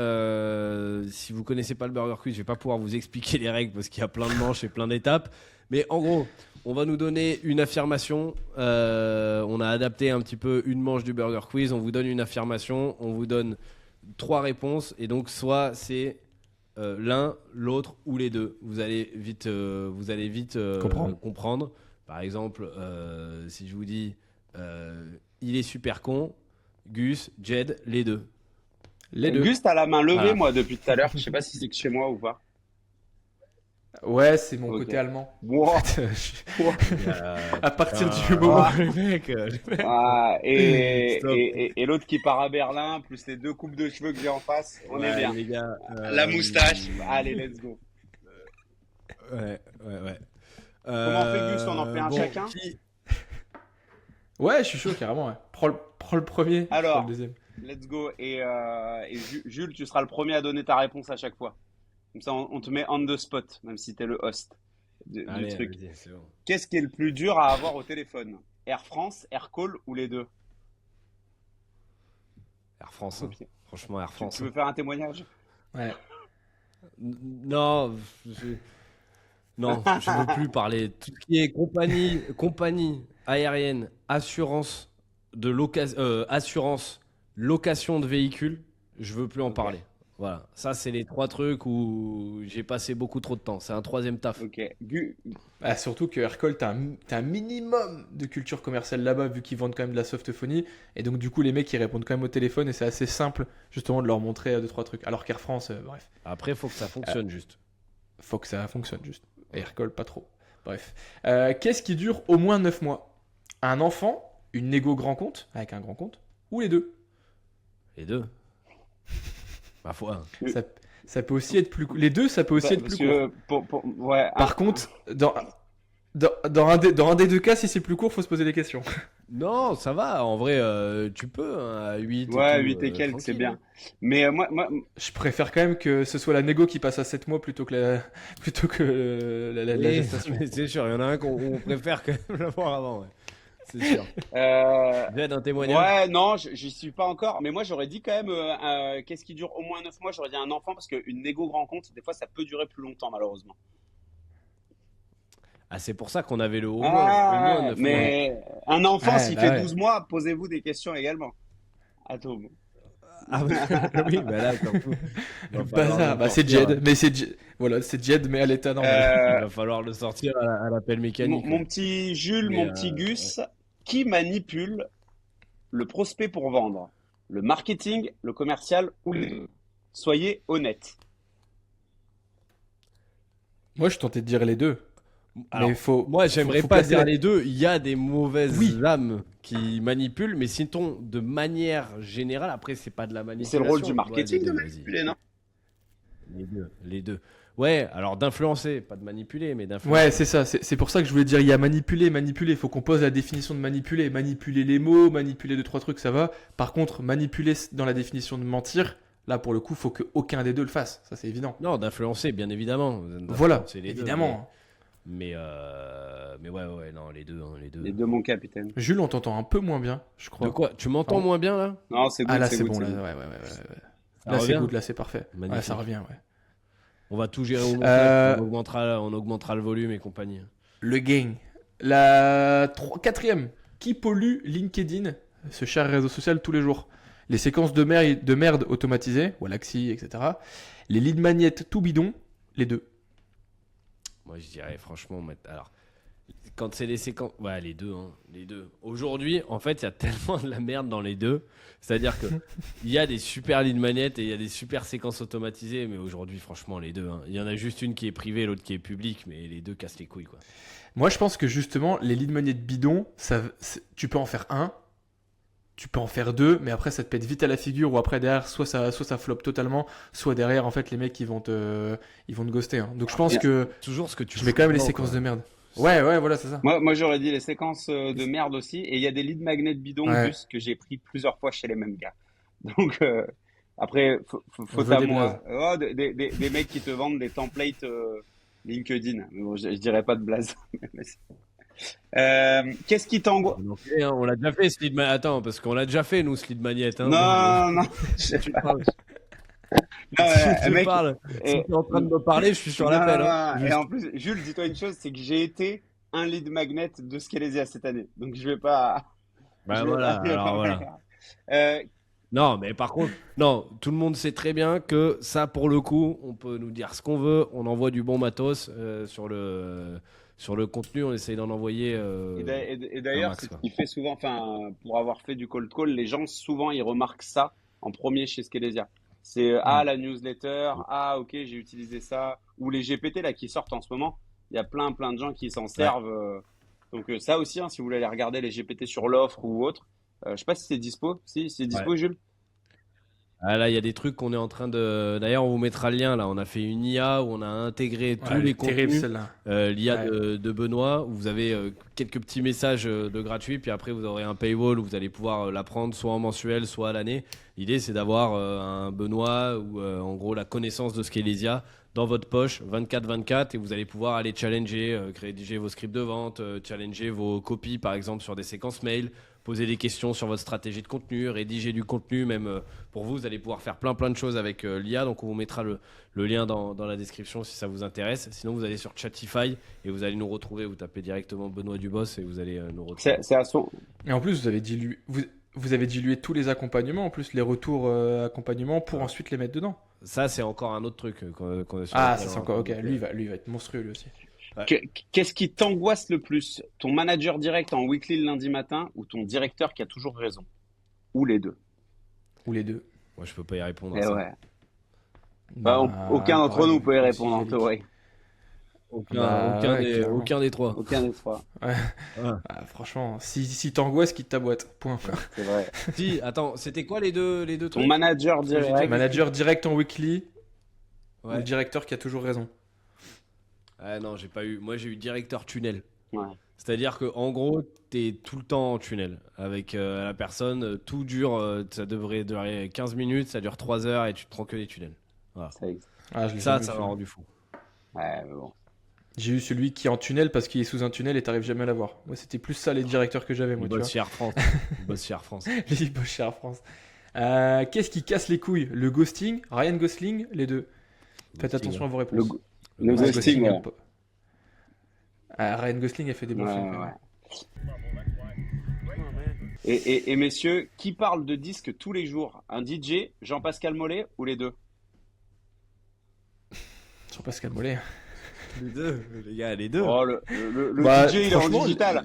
Si vous connaissez pas le Burger Quiz, je vais pas pouvoir vous expliquer les règles parce qu'il y a plein de manches et plein d'étapes. Mais en gros, on va nous donner une affirmation. On a adapté un petit peu une manche du Burger Quiz. On vous donne une affirmation. On vous donne 3 réponses. Et donc, soit c'est l'un, l'autre ou les deux. Vous allez vite, comprendre. Par exemple, si je vous dis il est super con, Gus, Jed, les deux. Les deux. Gus, t'as la main levée, Voilà. moi, depuis tout à l'heure. Je sais pas si c'est que chez moi ou pas. Ouais, c'est mon Ok. côté allemand. Wow. À partir du moment. Le mec, Ah, et Stop. et l'autre qui part à Berlin, plus les 2 coupes de cheveux que j'ai en face, on est ouais, bien. les gars. La moustache. Allez, let's go. Ouais. Comment on fait, Gus? On en fait un chacun? Ouais, je suis chaud carrément. Ouais. Prends le premier. je Alors. prends le deuxième. Let's go. Et Jules, tu seras le premier à donner ta réponse à chaque fois. Comme ça, on te met on the spot, même si t'es le host du Allez, truc. vas-y, c'est bon. Qu'est-ce qui est le plus dur à avoir au téléphone? Air France, Air Call ou les deux? Air France. hein. Ok. Franchement, Air France. Tu veux faire un témoignage? Ouais. Non, non, je ne veux plus parler. Tout ce qui est compagnie aérienne, assurance location de véhicules, je veux plus en Ok. parler. Voilà, ça c'est les 3 trucs où j'ai passé beaucoup trop de temps. C'est un 3e taf. Ok. Ah, surtout que Aircall, t'as un minimum de culture commerciale là-bas, vu qu'ils vendent quand même de la softphonie. Et donc, du coup, les mecs, ils répondent quand même au téléphone et c'est assez simple, justement, de leur montrer 2-3 trucs. Alors qu'Air France, bref, Après, faut que ça fonctionne juste. faut que ça fonctionne juste. Et Aircall, pas trop. Bref. Qu'est-ce qui dure au moins 9 mois? Un enfant, une négo grand compte, avec un grand compte, ou les deux? Les deux. Ma foi. Ça peut aussi être plus Les deux, ça peut aussi être Parce plus court. que ouais. Par contre, dans un des deux cas, si c'est plus court, faut se poser des questions. Non, ça va. En vrai, tu peux hein, à 8 Ouais, et tout, 8 et quelques, c'est tranquille, bien. hein. Mais moi, Je préfère quand même que ce soit la négo qui passe à 7 mois plutôt que la Oui, gestation. mais c'est sûr, il y en a un qu'on préfère quand même l'avoir avant. Ouais. C'est sûr. euh, Jed, un témoignage. ouais, non, j'y suis pas encore. Mais moi, j'aurais dit quand même, qu'est-ce qui dure au moins 9 mois? J'aurais dit un enfant parce qu'une négo grand compte, des fois, ça peut durer plus longtemps, malheureusement. Ah, c'est pour ça qu'on avait le au moins 9 mois. mais un enfant, Ouais, s'il bah fait ouais. 12 mois, posez-vous des questions également. Atome. Ah oui, bah là, surtout. Il va falloir Bazar, le bah c'est sortir. Jed, mais voilà, c'est Jed, mais à l'état normal. Il va falloir le sortir à l'appel mécanique. Mon petit Jules, Mais, mon petit Gus, qui manipule le prospect pour vendre? Le marketing, le commercial ou les deux? Soyez honnête. Moi, je tentais de dire les deux. Alors, mais faut. Moi, j'aimerais faut pas placer dire la- les deux. Il y a des mauvaises Oui. âmes qui manipulent, mais sinon, de manière générale, après, c'est pas de la manipulation. C'est le rôle du Ouais, marketing les de deux, vas-y. manipuler, non? Les deux. Ouais, alors d'influencer, pas de manipuler, mais d'influencer. Ouais, c'est ça. C'est pour ça que je voulais dire il y a manipuler, manipuler. Il faut qu'on pose la définition de manipuler. Manipuler les mots, manipuler 2-3 trucs, ça va. Par contre, manipuler dans la définition de mentir, là, pour le coup, faut qu'aucun des deux le fasse. Ça, c'est évident. Non, d'influencer, bien évidemment. Voilà, D'influencer les deux, évidemment. mais ouais, non, les deux. Les deux, mon capitaine. Jules, on t'entend un peu moins bien, je crois. De quoi? Tu m'entends Pardon. moins bien là? Non, c'est good, Ah là, c'est c'est good, bon. c'est Là, good. ouais. Ça Là, c'est revient good. Là, c'est parfait. Magnifique. Ouais, ça revient, ouais. On va tout gérer au montage, Euh, on augmentera le volume et compagnie. Le gang. La quatrième. Qui pollue LinkedIn, ce cher réseau social, tous les jours? Les séquences de merde automatisées, Wallaxy, etc. Les lead magnets tout bidon, les deux. Moi, je dirais franchement, alors, quand c'est les séquences, ouais, les deux, hein, les deux. Aujourd'hui, en fait, il y a tellement de la merde dans les deux. C'est-à-dire que il y a des super lead magnets et il y a des super séquences automatisées, mais aujourd'hui, franchement, les deux. Hein. Il y en a juste une qui est privée, l'autre qui est publique, mais les deux cassent les couilles, quoi. Moi, je pense que justement, les lead magnets bidon, tu peux en faire un, tu peux en faire deux, mais après, ça te pète vite à la figure, ou après, derrière, soit ça flop totalement, soit derrière, en fait, les mecs, ils vont te ghoster. Hein. Donc, je pense que Toujours ce que tu je mets quand même les fous séquences dedans, de merde. Ouais, voilà, c'est ça. Moi, j'aurais dit les séquences de merde aussi. Et il y a des lead magnets bidons Ouais. plus que j'ai pris plusieurs fois chez les mêmes gars. Donc, après, On faute veut à des moi. Oh, des mecs qui te vendent des templates LinkedIn. Mais bon, je dirais pas de blaze. Qu'est-ce qui t'angoisse? quoi. On l'a déjà fait, ce lead magnet. Attends, parce qu'on l'a déjà fait, nous, ce lead magnet. Hein. Non, non. Tu parles. Non, Si je mec, parle, si et- tu es en train de me parler, je suis sur non, l'appel. non, Hein. non. Et en plus, Jules, dis-toi une chose, c'est que j'ai été un lead magnet de Scalesia cette année. Donc je vais pas, Bah je vais pas voilà, alors voilà. Euh, Non, mais par contre, non, tout le monde sait très bien que ça, pour le coup, on peut nous dire ce qu'on veut, on envoie du bon matos sur le contenu, on essaye d'en envoyer et un d'ailleurs, max, c'est ce quoi. qui fait souvent, enfin, pour avoir fait du cold call, les gens souvent ils remarquent ça en premier chez Scalesia. C'est Mm. la newsletter, ok, j'ai utilisé ça, ou les GPT là qui sortent en ce moment. Il y a plein de gens qui s'en Ouais. servent. Donc ça aussi, hein, si vous voulez aller regarder les GPT sur l'offre ou autre. Je sais pas si c'est dispo. Si, c'est Ouais. dispo, Jules. Ah, là, il y a des trucs qu'on est en train de. D'ailleurs, on vous mettra le lien là. On a fait une IA où on a intégré tous Ouais, elle les est terrible contenus. celle-là. L'IA Ouais. de Benoît, où vous avez quelques petits messages de gratuits, puis après vous aurez un paywall où vous allez pouvoir la prendre soit en mensuel, soit à l'année. L'idée, c'est d'avoir un Benoît ou en gros la connaissance de Scalesia dans votre poche 24/24 et vous allez pouvoir aller challenger, rédiger vos scripts de vente, challenger vos copies par exemple sur des séquences mail, poser des questions sur votre stratégie de contenu, rédiger du contenu même pour vous, vous allez pouvoir faire plein de choses avec l'IA. Donc on vous mettra le lien dans la description si ça vous intéresse. Sinon, vous allez sur Chatify et vous allez nous retrouver. Vous tapez directement Benoît Dubos et vous allez nous retrouver. C'est à son. Et en plus, vous avez dilué tous les accompagnements, en plus les retours accompagnements pour ensuite les mettre dedans. Ça, c'est encore un autre truc qu'on est sur Ah, lequel ça c'est on- encore ok. donc, Lui, il va être monstrueux lui aussi. Ouais. Qu'est-ce qui t'angoisse le plus? Ton manager direct en weekly le lundi matin ou ton directeur qui a toujours raison? Ou les deux? Ou les deux. Moi, je peux pas y répondre à Eh ça. ouais. Bah, Bah, aucun d'entre pareil, nous peut y aussi, répondre en Yannick. théorie. Bah, ouais, clairement. Aucun des trois. Aucun des trois. Ah, franchement, si t'angoisses, quitte ta boîte. Point. C'est vrai. Si, attends, c'était quoi les deux Ton trucs? manager direct. Manager direct en weekly ou Ouais. le directeur qui a toujours raison. Ah non, j'ai pas eu. Moi, j'ai eu directeur tunnel. Ouais. C'est-à-dire que en gros, t'es tout le temps en tunnel avec la personne. Tout dure, ça devrait durer 15 minutes, ça dure 3 heures et tu te prends que des tunnels. Ça existe. Ah, je l'ai Ça jamais eu, m'a celui-là. rendu fou. Ouais, mais bon. J'ai eu celui qui est en tunnel parce qu'il est sous un tunnel et t'arrives jamais à l'avoir. Moi, c'était plus ça les directeurs que j'avais, moi, Il tu vois. bosse chez Air France. Il bosse chez Air France. Les boss chez Air France. Qu'est-ce qui casse les couilles? Le ghosting, Ryan Gosling, les deux. Faites attention à vos réponses. Le Ryan ghosting, un ouais. peu. Ryan Gosling a fait des bons Ouais, films. quand ouais. même. Et messieurs, qui parle de disques tous les jours? Un DJ, Jean-Pascal Mollet ou les deux? Jean-Pascal Mollet. Les deux, les gars, les deux. Oh, le Bah, DJ, il est en franchement, digital.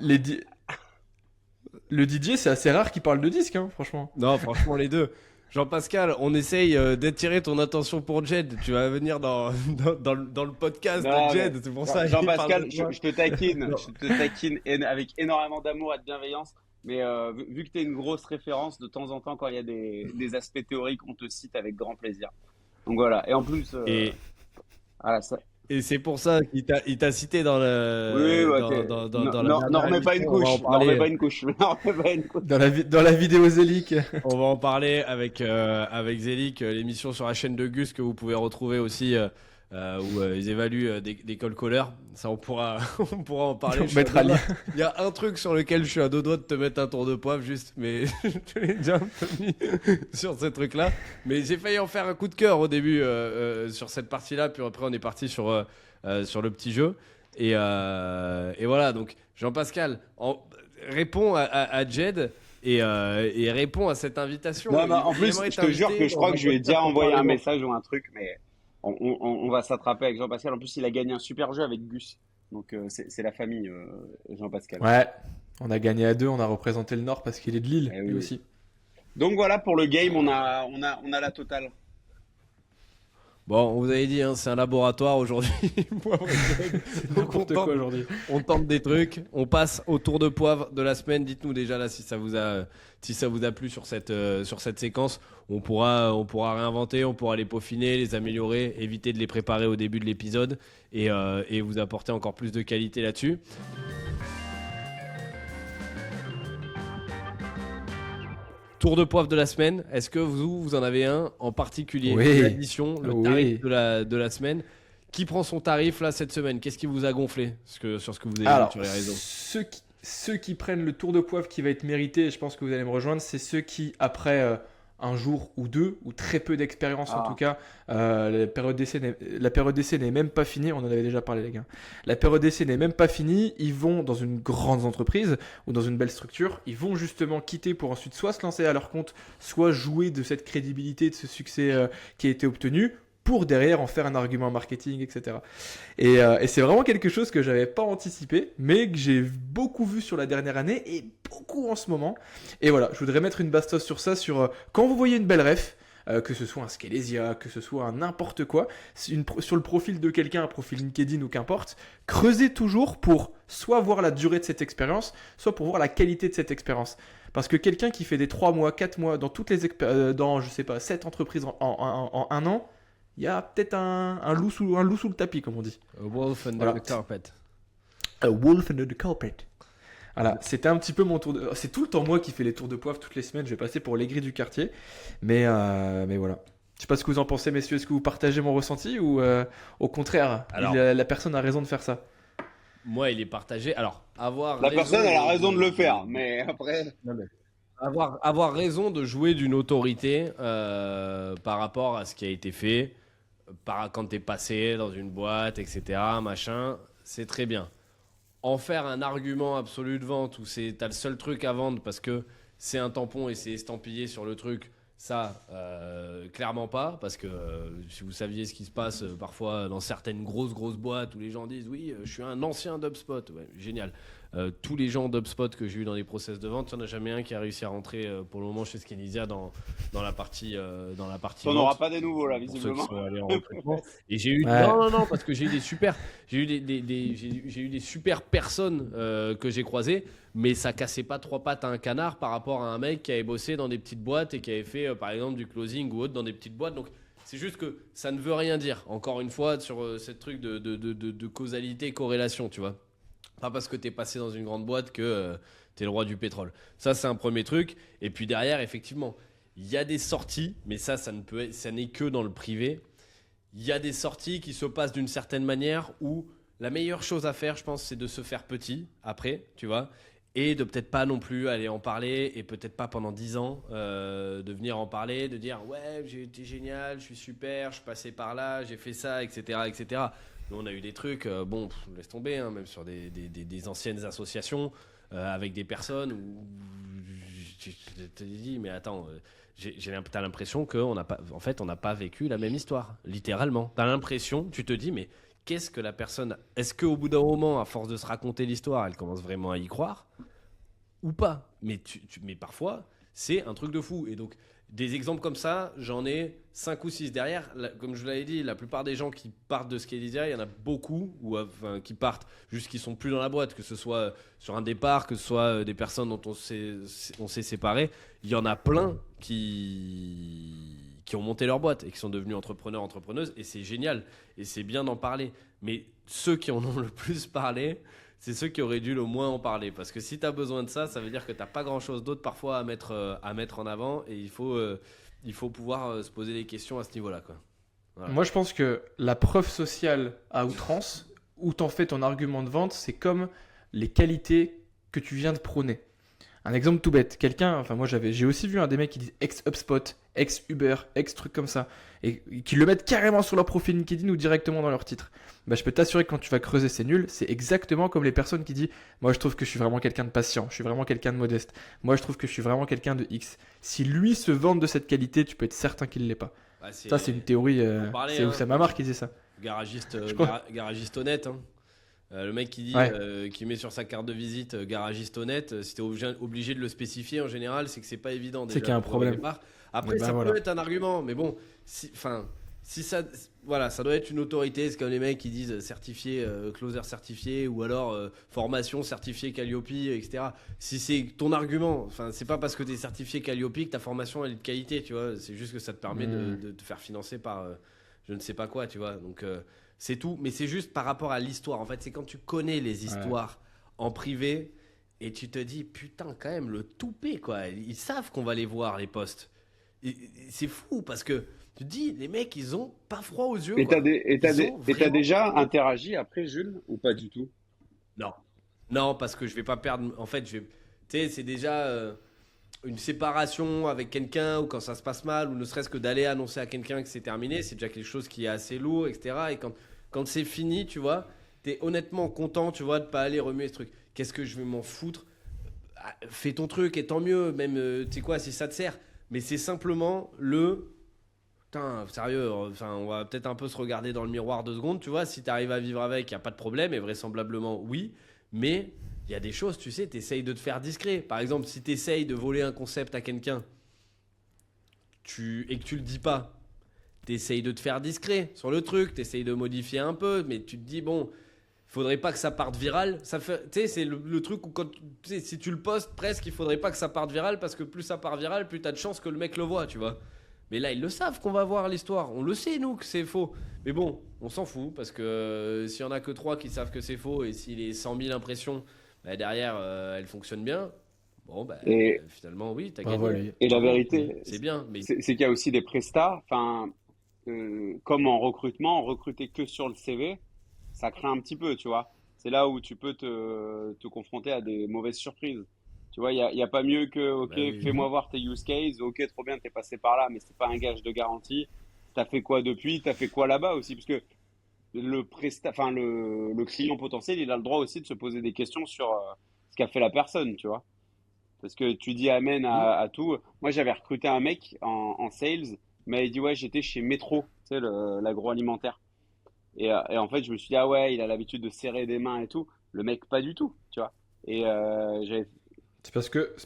Le DJ, c'est assez rare qu'il parle de disque, hein, franchement. Non, franchement, les deux. Jean-Pascal, on essaye d'attirer ton attention pour Jed. Tu vas venir dans le podcast Non, de Jed. C'est pour ça. il Jean-Pascal, parle de toi. je te taquine. Non. Je te taquine avec énormément d'amour et de bienveillance. Mais vu que tu es une grosse référence, de temps en temps, quand il y a des aspects théoriques, on te cite avec grand plaisir. Donc voilà. Et en plus, Et, voilà, ça. et c'est pour ça qu'il t'a cité dans le. Oui, ouais, dans la n'en dernière remets pas une émission. On va couche. en N'en parler. remets pas une couche. N'en remets pas une couche. Dans la vidéo Zélique. On va en parler avec Zélic, l'émission sur la chaîne de Gus que vous pouvez retrouver aussi, où ils évaluent des call callers. Ça, on pourra en parler. On Je suis mettra à deux le doigts. Il y a un truc sur lequel je suis à deux doigts de te mettre un tour de poivre, juste, mais je te l'ai déjà un peu mis sur ce truc-là. Mais j'ai failli en faire un coup de cœur au début sur cette partie-là, puis après on est parti sur le petit jeu. Et voilà, donc Jean-Pascal, réponds à Jed. Et réponds à cette invitation. Non, en Il plus, aimerait je te jure t'inviter que je crois dans que je lui ai un déjà podcast envoyé pour un parler. message ou un truc, mais on va s'attraper avec Jean-Pascal. En plus, il a gagné un super jeu avec Gus. Donc, c'est la famille, Jean-Pascal. Ouais, on a gagné à deux, on a représenté le Nord parce qu'il est de Lille, Eh lui oui. aussi. Donc voilà, pour le game, on a la totale. Bon, on vous avait dit, hein, c'est un laboratoire aujourd'hui. Moi, N'importe quoi aujourd'hui. on tente des trucs, on passe au tour de poivre de la semaine. Dites-nous déjà là si ça vous a plu sur cette séquence. On pourra réinventer, on pourra les peaufiner, les améliorer, éviter de les préparer au début de l'épisode et vous apporter encore plus de qualité là-dessus. Tour de poivre de la semaine, est-ce que vous en avez un en particulier? Oui. L'addition, le Oui. tarif de la semaine. Qui prend son tarif là cette semaine? Qu'est-ce qui vous a gonflé sur ce que vous avez vu Alors, sur les réseaux? ceux qui prennent le tour de poivre qui va être mérité, et je pense que vous allez me rejoindre, c'est ceux qui, après un jour ou deux, ou très peu d'expérience en Ah. tout cas. La période d'essai n'est même pas finie, on en avait déjà parlé les gars. La période d'essai n'est même pas finie, ils vont dans une grande entreprise ou dans une belle structure, ils vont justement quitter pour ensuite soit se lancer à leur compte, soit jouer de cette crédibilité, de ce succès qui a été obtenu, pour derrière en faire un argument marketing, etc. Et c'est vraiment quelque chose que j'avais pas anticipé, mais que j'ai beaucoup vu sur la dernière année et beaucoup en ce moment. Et voilà, je voudrais mettre une bastos sur ça, sur quand vous voyez une belle ref, que ce soit un Scalesia, que ce soit un n'importe quoi, sur le profil de quelqu'un, un profil LinkedIn ou qu'importe, creusez toujours pour soit voir la durée de cette expérience, soit pour voir la qualité de cette expérience. Parce que quelqu'un qui fait des 3 mois, 4 mois dans toutes les dans, je sais pas, 7 entreprises en un an, il y a peut-être un loup sous le tapis, comme on dit. A wolf under Voilà. the carpet. A wolf under the carpet. Voilà, c'était un petit peu mon tour de... C'est tout le temps moi qui fais les tours de poivre toutes les semaines, je vais passer pour l'aigri du quartier. Mais voilà. Je sais pas ce que vous en pensez, messieurs, est-ce que vous partagez mon ressenti ou au contraire, Alors- la personne a raison de faire ça? Moi, il est partagé. Alors, avoir La raison personne, elle a raison de le faire, mais après. avoir raison de jouer d'une autorité par rapport à ce qui a été fait, quand t'es passé dans une boîte, etc., machin, c'est très bien. En faire un argument absolu de vente où t'as le seul truc à vendre parce que c'est un tampon et c'est estampillé sur le truc, ça, clairement pas, parce que si vous saviez ce qui se passe parfois dans certaines grosses boîtes où les gens disent oui, je suis un ancien d'HubSpot, ouais, génial. Tous les gens d'HubSpot que j'ai eu dans les process de vente, il n'y en a jamais un qui a réussi à rentrer pour le moment chez Scalesia dans la partie On vente. n'aura pas des nouveaux là, Pour ceux qui visiblement. sont allés en recrutement. Et j'ai eu Ouais. non, parce que j'ai eu des super personnes que j'ai croisées, mais ça cassait pas trois pattes à un canard par rapport à un mec qui avait bossé dans des petites boîtes et qui avait fait par exemple du closing ou autre dans des petites boîtes. Donc c'est juste que ça ne veut rien dire. Encore une fois sur cette truc de causalité, corrélation, tu vois. Pas parce que t'es passé dans une grande boîte que t'es le roi du pétrole. Ça, c'est un premier truc. Et puis derrière, effectivement, il y a des sorties, mais ça n'est que dans le privé. Il y a des sorties qui se passent d'une certaine manière où la meilleure chose à faire, je pense, c'est de se faire petit après, tu vois, et de peut-être pas non plus aller en parler, et peut-être pas pendant 10 ans, de venir en parler, de dire ouais, j'ai été génial, je suis super, je suis passé par là, j'ai fait ça, etc., etc. Nous, on a eu des trucs, bon, laisse tomber, hein, même sur des anciennes associations avec des personnes où je te dis, mais attends, t'as l'impression qu'on n'a pas, en fait, on n'a pas vécu la même histoire, littéralement. T'as l'impression, tu te dis, mais qu'est-ce que la personne, est-ce qu'au bout d'un moment, à force de se raconter l'histoire, elle commence vraiment à y croire ou pas? Mais mais parfois, c'est un truc de fou. Et donc, des exemples comme ça, j'en ai 5 ou 6 derrière. Comme je vous l'avais dit, la plupart des gens qui partent de Scalesia, il y en a beaucoup qui partent juste qui sont plus dans la boîte, que ce soit sur un départ, que ce soit des personnes dont on s'est séparés. Il y en a plein qui ont monté leur boîte et qui sont devenus entrepreneurs, entrepreneuses. Et c'est génial. Et c'est bien d'en parler. Mais ceux qui en ont le plus parlé, c'est ceux qui auraient dû le moins en parler. Parce que si tu as besoin de ça, ça veut dire que tu n'as pas grand-chose d'autre parfois à mettre en avant. Et il faut pouvoir se poser des questions à ce niveau-là, quoi. Voilà. Moi, je pense que la preuve sociale à outrance, où t'en fais ton argument de vente, c'est comme les qualités que tu viens de prôner. Un exemple tout bête, j'ai aussi vu un des mecs qui disent ex-HubSpot, ex-Uber, ex-truc comme ça, et qui le mettent carrément sur leur profil LinkedIn ou directement dans leur titre. Bah, je peux t'assurer que quand tu vas creuser, c'est nul. C'est exactement comme les personnes qui disent moi, je trouve que je suis vraiment quelqu'un de patient, je suis vraiment quelqu'un de modeste, moi, je trouve que je suis vraiment quelqu'un de X. Si lui se vante de cette qualité, tu peux être certain qu'il ne l'est pas. Bah, Ça, c'est une théorie. C'est Oussama Mar qui disait ça. Garagiste, Je crois. garagiste honnête. Hein. Le mec qui dit, Ouais. qui met sur sa carte de visite garagiste honnête, si t'es obligé de le spécifier en général, c'est que c'est pas évident. C'est déjà, qu'il y a un pour problème. le départ. Après, Et ben ça voilà. peut être un argument, mais bon, si ça, voilà, ça doit être une autorité. C'est comme les mecs qui disent certifié, closer certifié, ou alors formation certifiée Calliope, etc. Si c'est ton argument, enfin, c'est pas parce que t'es certifié Calliope que ta formation elle est de qualité, tu vois. C'est juste que ça te permet de te faire financer par je ne sais pas quoi, tu vois. Donc c'est tout, mais c'est juste par rapport à l'histoire. En fait, c'est quand tu connais les histoires en privé et tu te dis putain, quand même le toupet quoi. Ils savent qu'on va les voir les posts. C'est fou parce que tu te dis les mecs ils ont pas froid aux yeux. Et quoi. t'as déjà interagi après, Jules, ou pas du tout? Non, parce que je vais pas perdre. En fait, tu sais, c'est déjà. une séparation avec quelqu'un ou quand ça se passe mal ou ne serait-ce que d'aller annoncer à quelqu'un que c'est terminé, c'est déjà quelque chose qui est assez lourd, etc. Et quand c'est fini, tu vois, t'es honnêtement content, tu vois, de pas aller remuer ce truc. Qu'est-ce que je vais m'en foutre? Fais ton truc et tant mieux, même, tu sais quoi, si ça te sert. Mais c'est simplement Putain, sérieux, enfin, on va peut-être un peu se regarder dans le miroir 2 secondes, tu vois. Si t'arrives à vivre avec, il n'y a pas de problème, et vraisemblablement, oui. Mais il y a des choses, tu sais, t'essayes de te faire discret. Par exemple, si t'essayes de voler un concept à quelqu'un et que tu le dis pas, t'essayes de te faire discret sur le truc, t'essayes de modifier un peu, mais tu te dis, bon, faudrait pas que ça parte viral. Tu sais, c'est le truc où tu sais, si tu le postes presque, il faudrait pas que ça parte viral parce que plus ça part viral, plus t'as de chances que le mec le voit, tu vois. Mais là, ils le savent qu'on va voir l'histoire. On le sait, nous, que c'est faux. Mais bon, on s'en fout parce que s'il y en a que 3 qui savent que c'est faux et si les 100 000 impressions, bah, derrière, elles fonctionnent bien, bon, bah, Et, finalement, oui, t'as Bravo à gagné. lui. et la vérité, C'est bien. Mais c'est qu'il y a aussi des prestats. Enfin, comme en recrutement, recruter que sur le CV, ça craint un petit peu, tu vois. C'est là où tu peux te confronter à des mauvaises surprises. Tu vois, il y a pas mieux que, ok, bah oui. fais-moi voir tes use cases, ok, trop bien, t'es passé par là, mais c'est pas un gage de garantie. T'as fait quoi depuis? T'as fait quoi là-bas aussi? Parce que le client potentiel, il a le droit aussi de se poser des questions sur ce qu'a fait la personne, tu vois. Parce que tu dis amen à tout. Moi, j'avais recruté un mec en sales, il m'avait dit, ouais, j'étais chez Metro, tu sais, l'agroalimentaire. Et en fait, je me suis dit, ah ouais, il a l'habitude de serrer des mains et tout. Le mec, pas du tout, tu vois. Et j'avais. C'est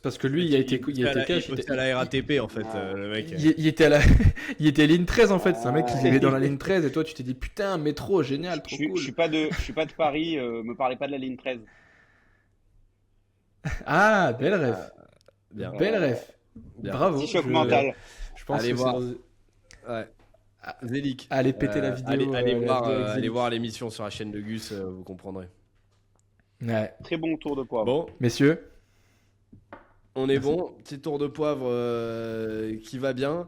parce que lui, il a été cash. Il bossait à la RATP, en fait, Ah. le mec. Il était il était ligne 13 en fait. C'est un mec qui Ah. vivait dans la ligne 13 et toi, tu t'es dit putain, métro, génial, trop Je cool. suis pas de Paris, me parlez pas de la ligne 13. Ah, belle ref. Bien. Belle ref. Bien. Bravo. Petit choc Je- mental. Je pense Allez que voir. c'est Ouais. Zélik. Allez péter la vidéo. Allez la voir, vidéo avec allez Zélik. voir l'émission sur la chaîne de Gus, vous comprendrez. Ouais. Très bon tour de poivre. Bon, Messieurs, on est Merci. bon. Petit tour de poivre qui va bien.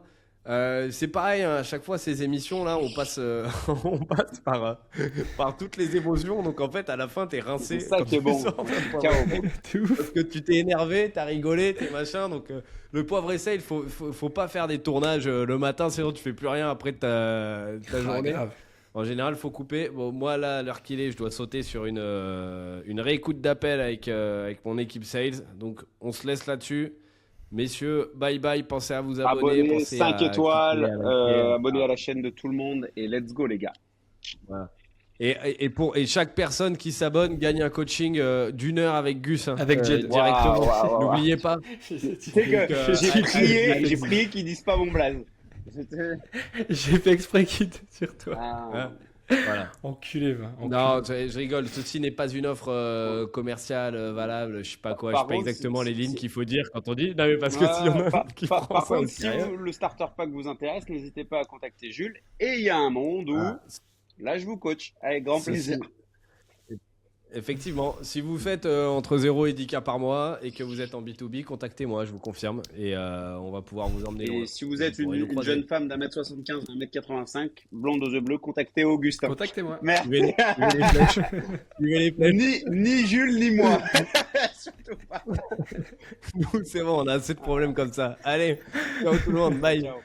C'est pareil, hein, à chaque fois ces émissions là, on passe, on passe par toutes les émotions. Donc en fait, à la fin, t'es rincé. C'est ça quand qui est tu bon. sors d'un poivre. Ciao. t'es ouf. Parce que tu t'es énervé, t'as rigolé, t'es machin. Donc le poivre essai, il faut pas faire des tournages le matin, sinon tu fais plus rien après ta Ah, journée. grave. En général, faut couper. Bon, moi là, à l'heure qu'il est, je dois sauter sur une réécoute d'appel avec mon équipe sales. Donc on se laisse là-dessus. Messieurs, bye bye, pensez à vous abonner. Abonnez, Pensez 5 à étoiles, cliquer, à liker. abonnez à la chaîne de tout le monde et let's go les gars. Et chaque personne qui s'abonne gagne un coaching d'1 heure avec Gus. Hein, Avec Jed. directement. Waouh. N'oubliez pas. Tu sais que j'ai prié qu'ils disent pas mon blaze. J'ai fait exprès qu'il te sur toi. Ah. Voilà. Enculé, va. Enculé. Non, je rigole. Ceci n'est pas une offre commerciale valable. Je sais pas quoi. Je sais Par pas contre, exactement les lignes si- qu'il faut dire quand on dit. Non, mais parce que s'il y en a un qui par prend ça au contre, si sérieux. le starter pack vous intéresse, n'hésitez pas à contacter Jules. Et il y a un monde où Ah. là je vous coach avec grand plaisir. Effectivement, si vous faites entre 0 et 10K par mois et que vous êtes en B2B, contactez-moi, je vous confirme. Et on va pouvoir vous emmener loin. Et si vous êtes pourrez nous une croiser. jeune femme d'1m75, 1m85, blonde aux yeux bleus, contactez Augustin. Contactez-moi. Merci. Suivez les flèches. Suivez les flèches. Ni Jules ni moi. Surtout pas. Nous, c'est bon, on a assez de problèmes comme ça. Allez, ciao tout le monde, bye. Ciao.